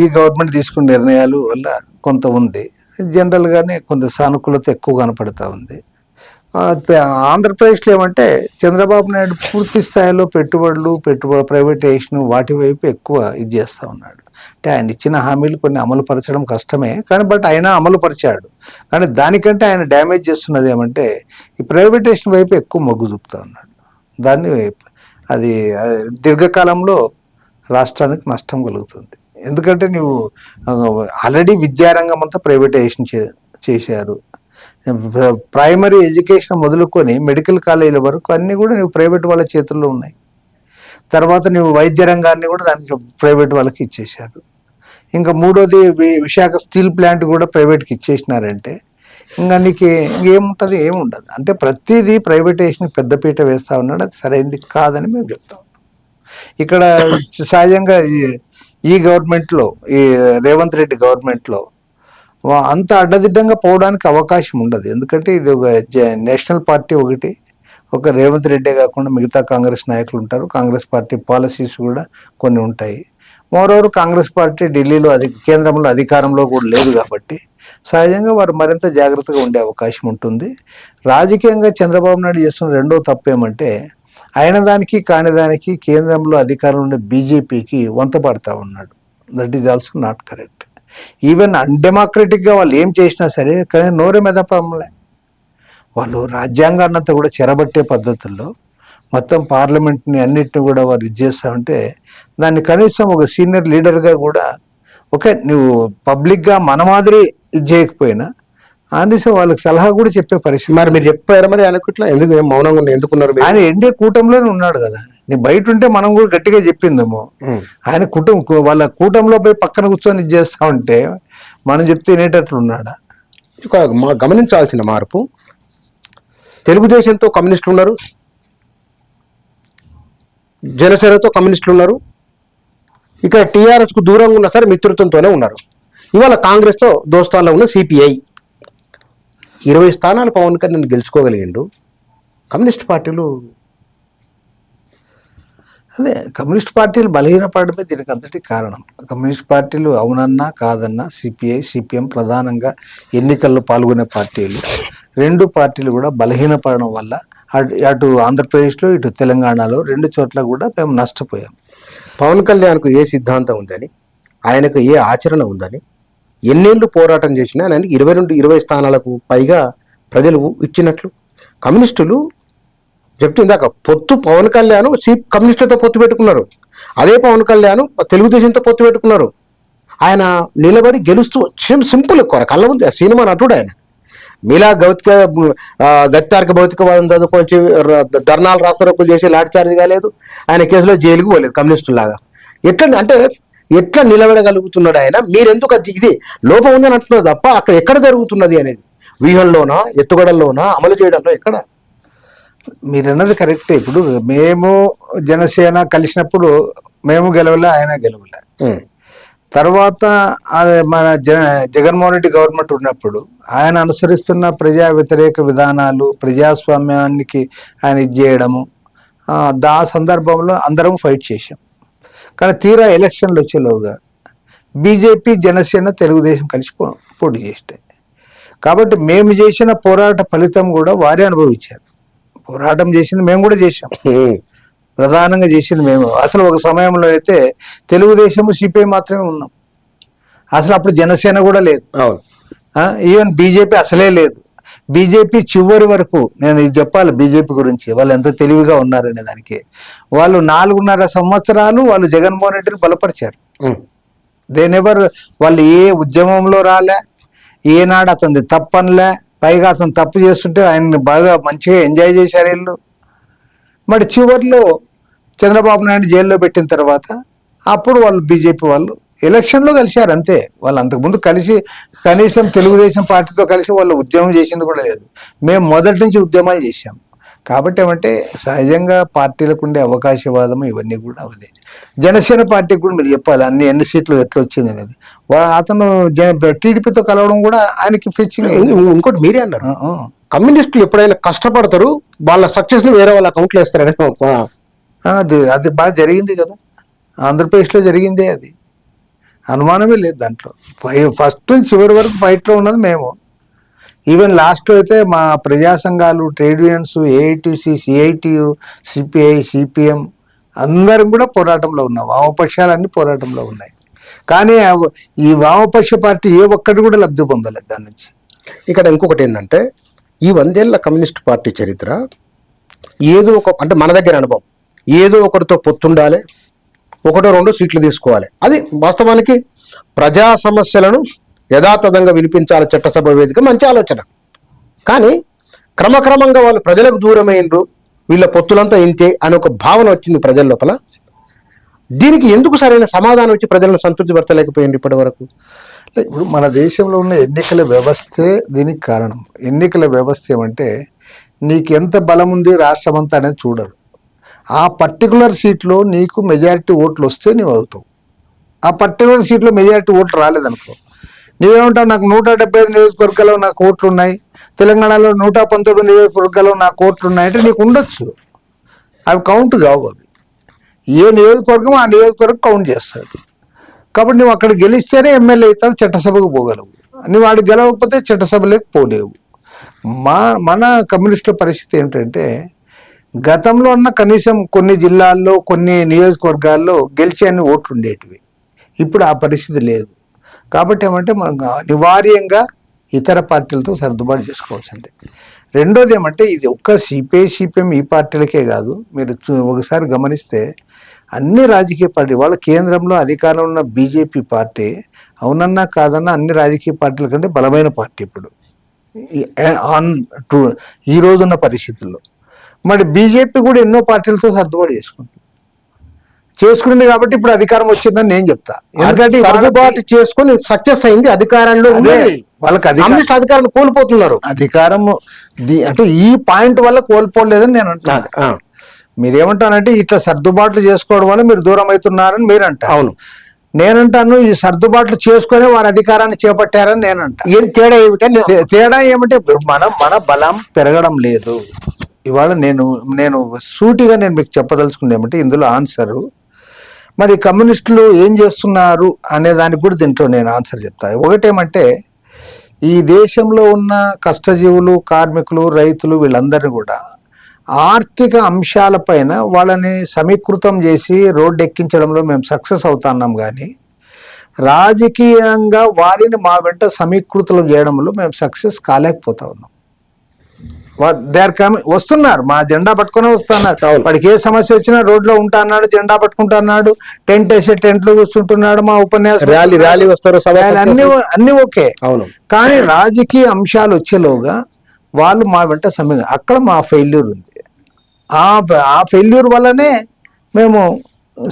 ఈ గవర్నమెంట్ తీసుకున్న నిర్ణయాలు వల్ల కొంత ఉంది, జనరల్గానే కొంత సానుకూలత ఎక్కువ కనపడతా ఉంది. ఆంధ్రప్రదేశ్లో ఏమంటే చంద్రబాబు నాయుడు పూర్తి స్థాయిలో ప్రైవేటైజేషన్ వాటి వైపు ఎక్కువ ఇది చేస్తూ ఉన్నాడు. అంటే ఆయన ఇచ్చిన హామీలు కొన్ని అమలు పరచడం కష్టమే, కానీ అయినా అమలు పరిచాడు. కానీ దానికంటే ఆయన డ్యామేజ్ చేస్తున్నది ఏమంటే ఈ ప్రైవేటైజేషన్ వైపు ఎక్కువ మొగ్గు చూపుతూ ఉన్నాడు. దాన్ని అది దీర్ఘకాలంలో రాష్ట్రానికి నష్టం కలుగుతుంది. ఎందుకంటే నువ్వు ఆల్రెడీ విద్యారంగం అంతా ప్రైవేటైజేషన్ చేశారు. ప్రైమరీ ఎడ్యుకేషన్ మొదలుకొని మెడికల్ కాలేజీల వరకు అన్నీ కూడా నువ్వు ప్రైవేట్ వాళ్ళ చేతుల్లో ఉన్నాయి. తర్వాత నువ్వు వైద్య రంగాన్ని కూడా దానికి ప్రైవేట్ వాళ్ళకి ఇచ్చేశారు. ఇంకా మూడోది విశాఖ స్టీల్ ప్లాంట్ కూడా ప్రైవేట్కి ఇచ్చేసినారంటే ఇంకా నీకు ఇంకేముంటుంది? ఏముండదు. అంటే ప్రతిదీ ప్రైవేటైజేషన్ పెద్దపీట వేస్తూ ఉన్నాడు. అది సరైనది కాదని మేము చెప్తాం. ఇక్కడ సహజంగా ఈ గవర్నమెంట్లో, ఈ రేవంత్ రెడ్డి గవర్నమెంట్లో అంత అడ్డదిడ్డంగా పోవడానికి అవకాశం ఉండదు. ఎందుకంటే ఇది ఒక నేషనల్ పార్టీ, ఒక రేవంత్ రెడ్డే కాకుండా మిగతా కాంగ్రెస్ నాయకులు ఉంటారు. కాంగ్రెస్ పార్టీ పాలసీస్ కూడా కొన్ని ఉంటాయి. మోరోవర్ కాంగ్రెస్ పార్టీ ఢిల్లీలో కేంద్రంలో అధికారంలో కూడా లేదు కాబట్టి సహజంగా వారు మరింత జాగ్రత్తగా ఉండే అవకాశం ఉంటుంది. రాజకీయంగా చంద్రబాబు నాయుడు చేస్తున్న రెండో తప్పు ఏమంటే అయిన దానికి కాని దానికి కేంద్రంలో అధికారంలో ఉండే బీజేపీకి వంత పడతా ఉన్నాడు. That is also not correct. Even అన్డెమోక్రటిక్గా వాళ్ళు ఏం చేసినా సరే కానీ నోరే మెదపంలే. వాళ్ళు రాజ్యాంగాన్నంతా కూడా చెరబట్టే పద్ధతుల్లో మొత్తం పార్లమెంట్ని అన్నిటిని కూడా వారు ఇది చేస్తామంటే దాన్ని కనీసం ఒక సీనియర్ లీడర్గా కూడా ఓకే నువ్వు పబ్లిక్గా మన మాదిరి ఇది చేయకపోయినా అందుకే వాళ్ళకి సలహా కూడా చెప్పే పరిస్థితి. మరి మీరు చెప్పారా మరి ఆయనకు ఇట్లా ఎందుకు ఏం మౌనంగా ఎందుకున్నారు మీరు? ఆయన ఎన్డీఏ కూటమిలోనే ఉన్నాడు కదా, నీ బయట ఉంటే మనం కూడా గట్టిగా చెప్పిందేమో. ఆయన వాళ్ళ కూటమిలో పోయి పక్కన కూర్చొని ఇది చేస్తా ఉంటే మనం చెప్తే వినేటట్లు ఉన్నాడా? గమనించాల్సిన మార్పు, తెలుగుదేశంతో కమ్యూనిస్టులు ఉన్నారు, జనసేనతో కమ్యూనిస్టులు ఉన్నారు, ఇక్కడ టీఆర్ఎస్కు దూరంగా ఉన్నా సరే మిత్రత్వంతోనే ఉన్నారు. ఇవాళ కాంగ్రెస్తో దోస్తాల్లో ఉన్న సిపిఐ 20 స్థానాలు పవన్ కళ్యాణ్ గెలుచుకోగలిగిండు. కమ్యూనిస్ట్ పార్టీలు అదే కమ్యూనిస్ట్ పార్టీలు బలహీనపడమే దీనికి అంతటి కారణం. కమ్యూనిస్ట్ పార్టీలు అవునన్నా కాదన్నా సిపిఐ సిపిఎం ప్రధానంగా ఎన్నికల్లో పాల్గొనే పార్టీలు, రెండు పార్టీలు కూడా బలహీనపడడం వల్ల అటు ఆంధ్రప్రదేశ్లో ఇటు తెలంగాణలో రెండు చోట్ల కూడా మేము నష్టపోయాం. పవన్ కళ్యాణ్కు ఏ సిద్ధాంతం ఉందని, ఆయనకు ఏ ఆచరణ ఉందని, ఎన్నేళ్ళు పోరాటం చేసినా ఆయనకి 20 నుండి 20 స్థానాలకు పైగా ప్రజలు ఇచ్చినట్లు. కమ్యూనిస్టులు చెప్తే ఇందాక పొత్తు పవన్ కళ్యాణ్ కమ్యూనిస్టులతో పొత్తు పెట్టుకున్నారు, అదే పవన్ కళ్యాణ్ తెలుగుదేశంతో పొత్తు పెట్టుకున్నారు. ఆయన నిలబడి గెలుస్తూ సింపుల్ కళ్ళ ముందు సినిమా నటుడు ఆయన. మీలా గత్తార్క భౌతికవాదం చదువుకొచ్చి ధర్నాలు రాస్తారోకులు చేసి లాఠీ చార్జ్ కాలేదు, ఆయన కేసులో జైలుకు పోలేదు కమ్యూనిస్టులాగా. ఎట్లా నిలబడగలుగుతున్నాడు ఆయన? మీరెందుకు ఇది లోపం ఉందని అంటున్నారు తప్ప అక్కడ ఎక్కడ జరుగుతున్నది అనేది, వ్యూహంలోనా ఎత్తుగడల్లోనా అమలు చేయడంలో ఎక్కడ? మీరు అన్నది కరెక్టే. ఇప్పుడు మేము జనసేన కలిసినప్పుడు మేము గెలవలే, ఆయన గెలవలే. తర్వాత మన జగన్మోహన్ రెడ్డి గవర్నమెంట్ ఉన్నప్పుడు ఆయన అనుసరిస్తున్న ప్రజా వ్యతిరేక విధానాలు, ప్రజాస్వామ్యానికి ఆయన ఇది చేయడము, ఆ సందర్భంలో అందరం ఫైట్ చేశాం. కానీ తీరా ఎలక్షన్లు వచ్చేలోగా బీజేపీ జనసేన తెలుగుదేశం కలిసి పోటీ చేస్తాయి. కాబట్టి మేము చేసిన పోరాట ఫలితం కూడా వారే అనుభవించారు. పోరాటం చేసింది మేము కూడా చేశాం, ప్రధానంగా చేసింది మేము. అసలు ఒక సమయంలో అయితే తెలుగుదేశం సిపిఐ మాత్రమే ఉన్నాం, అసలు అప్పుడు జనసేన కూడా లేదు, ఈవెన్ బీజేపీ అసలే లేదు. బీజేపీ చివరి వరకు నేను ఇది చెప్పాలి బీజేపీ గురించి, వాళ్ళు ఎంత తెలివిగా ఉన్నారనే దానికి. వాళ్ళు 4.5 సంవత్సరాలు వాళ్ళు జగన్మోహన్ రెడ్డిని బలపరిచారు. దేనెవర్ వాళ్ళు ఏ ఉద్యమంలో రాలే, ఏనాడు అతనిది తప్పనిలే, పైగా అతను తప్పు చేస్తుంటే ఆయన్ని బాగా మంచిగా ఎంజాయ్ చేశారు వీళ్ళు. మరి చివరిలో చంద్రబాబు నాయుడు జైల్లో పెట్టిన తర్వాత అప్పుడు వాళ్ళు బీజేపీ వాళ్ళు ఎలక్షన్లో కలిశారు అంతే. వాళ్ళు అంతకుముందు కలిసి కనీసం తెలుగుదేశం పార్టీతో కలిసి వాళ్ళు ఉద్యమం చేసింది కూడా లేదు. మేము మొదటి నుంచి ఉద్యమాలు చేశాం. కాబట్టి ఏమంటే సహజంగా పార్టీలకు ఉండే అవకాశవాదం ఇవన్నీ కూడా అవదే. జనసేన పార్టీకి కూడా మీరు చెప్పాలి ఎన్ని సీట్లు ఎట్లా వచ్చింది అనేది. అతను టీడీపీతో కలవడం కూడా ఆయనకి ఫిచ్చింగ్. ఇంకోటి మీరే అన్నారు, కమ్యూనిస్టులు ఎప్పుడైనా కష్టపడతారు వాళ్ళ సక్సెస్ ని వేరే వాళ్ళ అకౌంట్లో వేస్తారు. అది బాగా జరిగింది కదా, ఆంధ్రప్రదేశ్లో జరిగిందే, అది అనుమానమే లేదు దాంట్లో. ఫస్ట్ నుంచి చివరి వరకు ఫైట్లో ఉన్నది మేము. ఈవెన్ లాస్ట్లో అయితే మా ప్రజా సంఘాలు, trade unions, AITC, CITU, CPI, CPM అందరం కూడా పోరాటంలో ఉన్నాం. వామపక్షాలన్నీ పోరాటంలో ఉన్నాయి. కానీ ఈ వామపక్ష పార్టీ ఏ ఒక్కటి కూడా లబ్ధి పొందలేదు దాని నుంచి. ఇక్కడ ఇంకొకటి ఏంటంటే ఈ 100 ఏళ్ల కమ్యూనిస్ట్ పార్టీ చరిత్ర ఏదో అంటే మన దగ్గర అనుభవం, ఏదో ఒకరితో పొత్తుండాలి, 1-2 సీట్లు తీసుకోవాలి. అది వాస్తవానికి ప్రజా సమస్యలను యథాతథంగా వినిపించాలి చట్టసభ వేదిక, మంచి ఆలోచన. కానీ క్రమక్రమంగా వాళ్ళు ప్రజలకు దూరమైనరు, వీళ్ళ పొత్తులంతా ఇంతే అని ఒక భావన వచ్చింది ప్రజల లోపల. దీనికి ఎందుకు సరైన సమాధానం వచ్చి ప్రజలను సంతృప్తిపరచలేకపోయింది ఇప్పటి వరకు? ఇప్పుడు మన దేశంలో ఉన్న ఎన్నికల వ్యవస్థే దీనికి కారణం. ఎన్నికల వ్యవస్థ ఏమంటే నీకు ఎంత బలం ఉంది రాష్ట్రం అంతా అనేది చూడరు. ఆ పర్టికులర్ సీట్లో నీకు మెజారిటీ ఓట్లు వస్తే నువ్వు అవుతావు. ఆ పర్టికులర్ సీట్లో మెజారిటీ ఓట్లు రాలేదనుకో, నువ్వేమంటావు, నాకు 175 నియోజకవర్గాల్లో నాకు ఓట్లు ఉన్నాయి, తెలంగాణలో 119 నియోజకవర్గాల్లో నాకు ఓట్లు ఉన్నాయంటే నీకు ఉండొచ్చు, అవి కౌంట్ కావు. అవి ఏ నియోజకవర్గం ఆ నియోజకవర్గం కౌంట్ చేస్తాడు. కాబట్టి నువ్వు అక్కడ గెలిస్తేనే ఎమ్మెల్యే అవుతావు, చట్టసభకు పోగలవు. నువ్వు వాడు గెలవకపోతే చట్టసభలోకి పోలేవు. మన కమ్యూనిస్టుల పరిస్థితి ఏంటంటే గతంలో ఉన్న కనీసం కొన్ని జిల్లాల్లో కొన్ని నియోజకవర్గాల్లో గెలిచే అన్ని ఓట్లు ఉండేటివి. ఇప్పుడు ఆ పరిస్థితి లేదు. కాబట్టి ఏమంటే మనం అనివార్యంగా ఇతర పార్టీలతో సర్దుబాటు చేసుకోవాల్సిందే. రెండోది ఏమంటే ఇది ఒక్క సిపిఎం ఈ పార్టీలకే కాదు. మీరు ఒకసారి గమనిస్తే అన్ని రాజకీయ పార్టీ వాళ్ళ కేంద్రంలో అధికారంలో ఉన్న బీజేపీ పార్టీ అవునన్నా కాదన్నా అన్ని రాజకీయ పార్టీల కంటే బలమైన పార్టీ ఇప్పుడు ఈ రోజున్న పరిస్థితుల్లో. మరి బీజేపీ కూడా ఎన్నో పార్టీలతో సర్దుబాటు చేసుకుంది కాబట్టి ఇప్పుడు అధికారం వచ్చిందని నేను చెప్తా. ఎందుకంటే సర్దుబాటు చేసుకుని సక్సెస్ అయింది, అధికారంలో వాళ్ళకి అధికారాన్ని కోల్పోతున్నారు. అధికారము అంటే ఈ పాయింట్ వల్ల కోల్పోలేదని నేను అంటున్నాను. మీరేమంటానంటే ఇట్లా సర్దుబాట్లు చేసుకోవడం వల్ల మీరు దూరం అవుతున్నారని మీరు అంటారు. అవును, నేనంటాను ఈ సర్దుబాట్లు చేసుకునే వారు అధికారాన్ని చేపట్టారని నేనంటా. తేడా ఏమిటంటే తేడా ఏమంటే మన బలం పెరగడం లేదు. ఇవాళ నేను సూటిగా నేను మీకు చెప్పదలుచుకుంది ఏమంటే ఇందులో ఆన్సరు మరి కమ్యూనిస్టులు ఏం చేస్తున్నారు అనే దానికి కూడా దీంట్లో నేను ఆన్సర్ చెప్తాను. ఒకటేమంటే ఈ దేశంలో ఉన్న కష్టజీవులు, కార్మికులు, రైతులు వీళ్ళందరినీ కూడా ఆర్థిక అంశాలపైన వాళ్ళని సమీకృతం చేసి రోడ్డు ఎక్కించడంలో మేము సక్సెస్ అవుతున్నాం, కానీ రాజకీయంగా వారిని మా వెంట సమీకృతం చేయడంలో మేము సక్సెస్ కాలేకపోతా ఉన్నాం. వస్తున్నారు, మా జెండా పట్టుకునే వస్తున్నారు. వాడికి ఏ సమస్య వచ్చినా రోడ్లో ఉంటా అన్నాడు, జెండా పట్టుకుంటా అన్నాడు, టెంట్ వేసే టెంట్లో కూర్చుంటున్నాడు, మా ఉపన్యాసం ర్యాలీ వస్తారు, అన్ని ఓకే. అవును, కానీ రాజకీయ అంశాలు వచ్చేలోగా వాళ్ళు మా వెంట అక్కడ మా ఫెయిల్యూర్ ఉంది. ఆ ఫెయిల్యూర్ వల్లనే మేము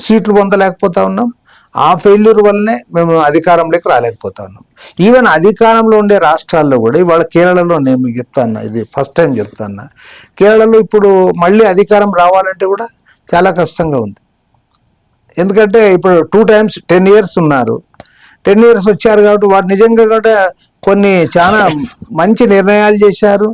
సీట్లు పొందలేకపోతా ఉన్నాం. ఆ ఫెయిల్యూర్ వల్లనే మేము అధికారంలోకి రాలేకపోతా ఉన్నాం. ఈవెన్ అధికారంలో ఉండే రాష్ట్రాల్లో కూడా ఇవాళ కేరళలో నేను మీకు చెప్తాను, ఇది ఫస్ట్ టైం చెప్తాను, కేరళలో ఇప్పుడు మళ్ళీ అధికారం రావాలంటే కూడా చాలా కష్టంగా ఉంది. ఎందుకంటే ఇప్పుడు 2 times 10 years ఉన్నారు. 10 years వచ్చారు కాబట్టి వారు నిజంగా కూడా కొన్ని చాలా మంచి నిర్ణయాలు చేశారు,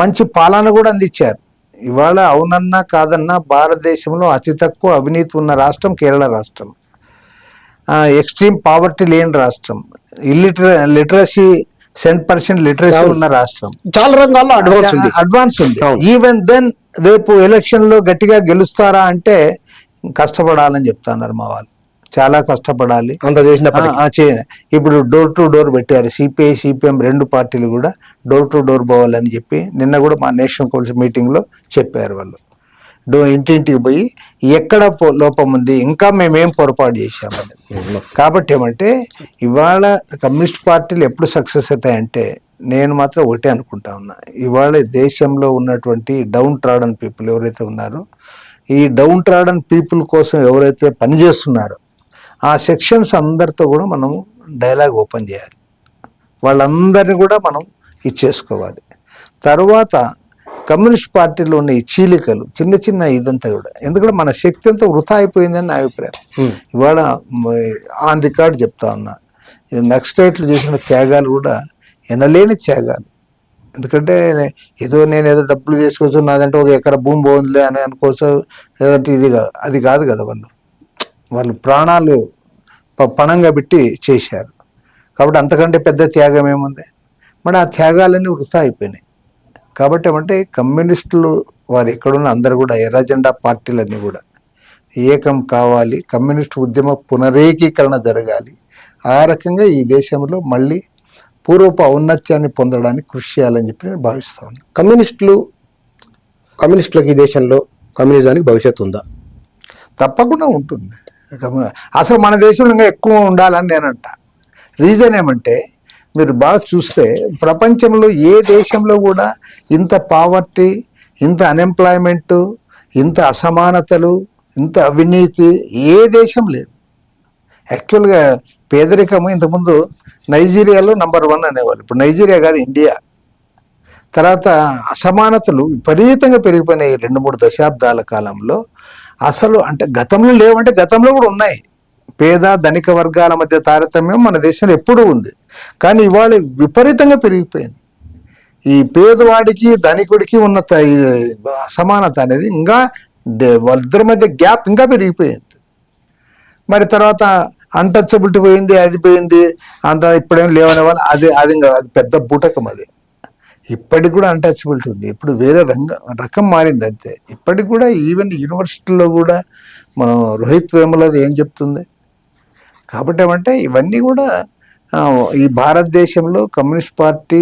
మంచి పాలన కూడా అందించారు. ఇవాళ అవునన్నా కాదన్నా భారతదేశంలో అతి తక్కువ అవినీతి ఉన్న రాష్ట్రం కేరళ రాష్ట్రం. ఎక్స్ట్రీమ్ పావర్టీ లేని రాష్ట్రం, లిటరసీ 100% లిటరసీ ఉన్న రాష్ట్రం, చాలా రంగాల్లో అడ్వాన్స్ ఉంది. ఈవెన్ దెన్ రేపు ఎలక్షన్ లో గట్టిగా గెలుస్తారా అంటే కష్టపడాలని చెప్తున్నారు మా వాళ్ళు. చాలా కష్టపడాలి అంత చేసిన ఇప్పుడు డోర్ టు డోర్ పెట్టారు. సిపిఐ సిపిఎం 2 పార్టీలు కూడా డోర్ టు డోర్ పోవాలని చెప్పి నిన్న కూడా మా నేషనల్ కౌన్సిల్ మీటింగ్ లో చెప్పారు. వాళ్ళు ఇంటింటికి పోయి ఎక్కడ లోపం ఉంది, ఇంకా మేమేం పొరపాటు చేశామని. కాబట్టి ఏమంటే ఇవాళ కమ్యూనిస్ట్ పార్టీలు ఎప్పుడు సక్సెస్ అవుతాయంటే నేను మాత్రం ఒకటే అనుకుంటా ఉన్నా, ఇవాళ దేశంలో ఉన్నటువంటి డౌన్ ట్రాడన్ పీపుల్ ఎవరైతే ఉన్నారో, ఈ డౌన్ ట్రాడన్ పీపుల్ కోసం ఎవరైతే పనిచేస్తున్నారో ఆ సెక్షన్స్ అందరితో కూడా మనము డైలాగ్ ఓపెన్ చేయాలి. వాళ్ళందరినీ కూడా మనం ఇచ్చేసుకోవాలి. తర్వాత కమ్యూనిస్ట్ పార్టీలో ఉన్న ఈ చీలికలు చిన్న చిన్న ఇదంతా కూడా, ఎందుకంటే మన శక్తి అంతా వృధా అయిపోయిందని నా అభిప్రాయం. ఇవాళ ఆన్ రికార్డ్ చెప్తా ఉన్నా, నక్సలైట్లు చేసిన త్యాగాలు కూడా ఎనలేని త్యాగాలు. ఎందుకంటే నేను ఏదో డబ్బులు చేసుకోవచ్చు, నాదంటే 1 ఎకరా భూమి పోతుందిలే అని అనుకోవచ్చు, లేదంటే అది కాదు కదా. వాళ్ళు ప్రాణాలు పణంగా పెట్టి చేశారు. కాబట్టి అంతకంటే పెద్ద త్యాగం ఏముంది? మరి ఆ త్యాగాలన్నీ వృధా అయిపోయినాయి. కాబట్టి ఏమంటే కమ్యూనిస్టులు వారు ఎక్కడున్న అందరూ కూడా ఎర్రజెండా పార్టీలన్నీ కూడా ఏకం కావాలి, కమ్యూనిస్టు ఉద్యమ పునరేకీకరణ జరగాలి. ఆ రకంగా ఈ దేశంలో మళ్ళీ పూర్వపు ఔన్నత్యాన్ని పొందడానికి కృషి చేయాలని చెప్పి నేను భావిస్తా ఉన్నాను. కమ్యూనిస్టులకు ఈ దేశంలో కమ్యూనిజానికి భవిష్యత్తు ఉందా? తప్పకుండా ఉంటుంది. అసలు మన దేశంలో ఇంకా ఎక్కువ ఉండాలని నేనంట. రీజన్ ఏమంటే మీరు బాగా చూస్తే ప్రపంచంలో ఏ దేశంలో కూడా ఇంత పావర్టీ, ఇంత అన్ఎంప్లాయ్మెంటు, ఇంత అసమానతలు, ఇంత అవినీతి ఏ దేశం లేదు. యాక్చువల్గా పేదరికము ఇంతకుముందు నైజీరియాలో నంబర్ 1 అనేవాళ్ళు, ఇప్పుడు నైజీరియా కాదు ఇండియా. తర్వాత అసమానతలు విపరీతంగా పెరిగిపోయినాయి 2-3 దశాబ్దాల కాలంలో. అసలు అంటే గతంలో లేవంటే గతంలో కూడా ఉన్నాయి. పేద ధనిక వర్గాల మధ్య తారతమ్యం మన దేశంలో ఎప్పుడూ ఉంది, కానీ ఇవాళ విపరీతంగా పెరిగిపోయింది. ఈ పేదవాడికి ధనికుడికి ఉన్న అసమానత అనేది ఇంకా వాళ్ళిద్దరి మధ్య గ్యాప్ ఇంకా పెరిగిపోయింది. మరి తర్వాత అన్టచబిలిటీ పోయింది, అది పోయింది, అంత ఇప్పుడేం లేవనే వాళ్ళు అది పెద్ద బూటకం. అది ఇప్పటికి కూడా అన్టచబిలిటీ ఉంది. ఇప్పుడు వేరే రకం మారింది అంతే. ఇప్పటికి కూడా ఈవెన్ యూనివర్సిటీలో కూడా మనం రోహిత్ వేములది ఏం చెప్తుంది, కాబట్టి ఏమంటే ఇవన్నీ కూడా ఆ, ఈ భారతదేశంలో కమ్యూనిస్ట్ పార్టీ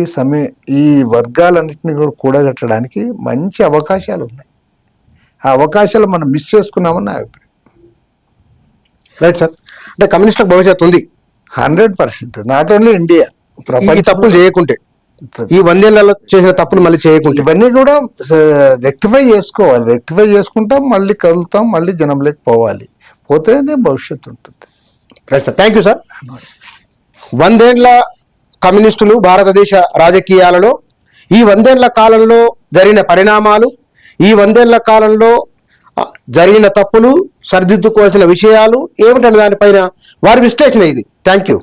ఈ వర్గాలన్నింటినీ కూడా కూడగట్టడానికి మంచి అవకాశాలు ఉన్నాయి. ఆ అవకాశాలు మనం మిస్ చేసుకున్నామని నా అభిప్రాయం. Right sir. అంటే కమ్యూనిస్టులకు భవిష్యత్తు ఉంది 100%. నాట్ ఓన్లీ ఇండియా, ఈ తప్పులు చేయకుంటే, ఈ 100 ఏళ్లలో చేసిన తప్పులు మళ్ళీ చేయకుంటే. ఇవన్నీ కూడా రెక్టిఫై చేసుకోవాలి. రెక్టిఫై చేసుకుంటాం, మళ్ళీ కదులుతాం, మళ్ళీ జనంలోకి పోవాలి. పోతేనే భవిష్యత్తు ఉంటుంది. Right sir, thank you sir. 100 ఏళ్ల కమ్యూనిస్టులు భారతదేశ రాజకీయాలలో, ఈ 100 ఏళ్ల కాలంలో జరిగిన పరిణామాలు, ఈ 100 ఏళ్ల కాలంలో జరిగిన తప్పులు, సరిదిద్దుకోవాల్సిన విషయాలు ఏమిటనే దానిపైన వారి విశ్లేషణ ఇది. Thank you.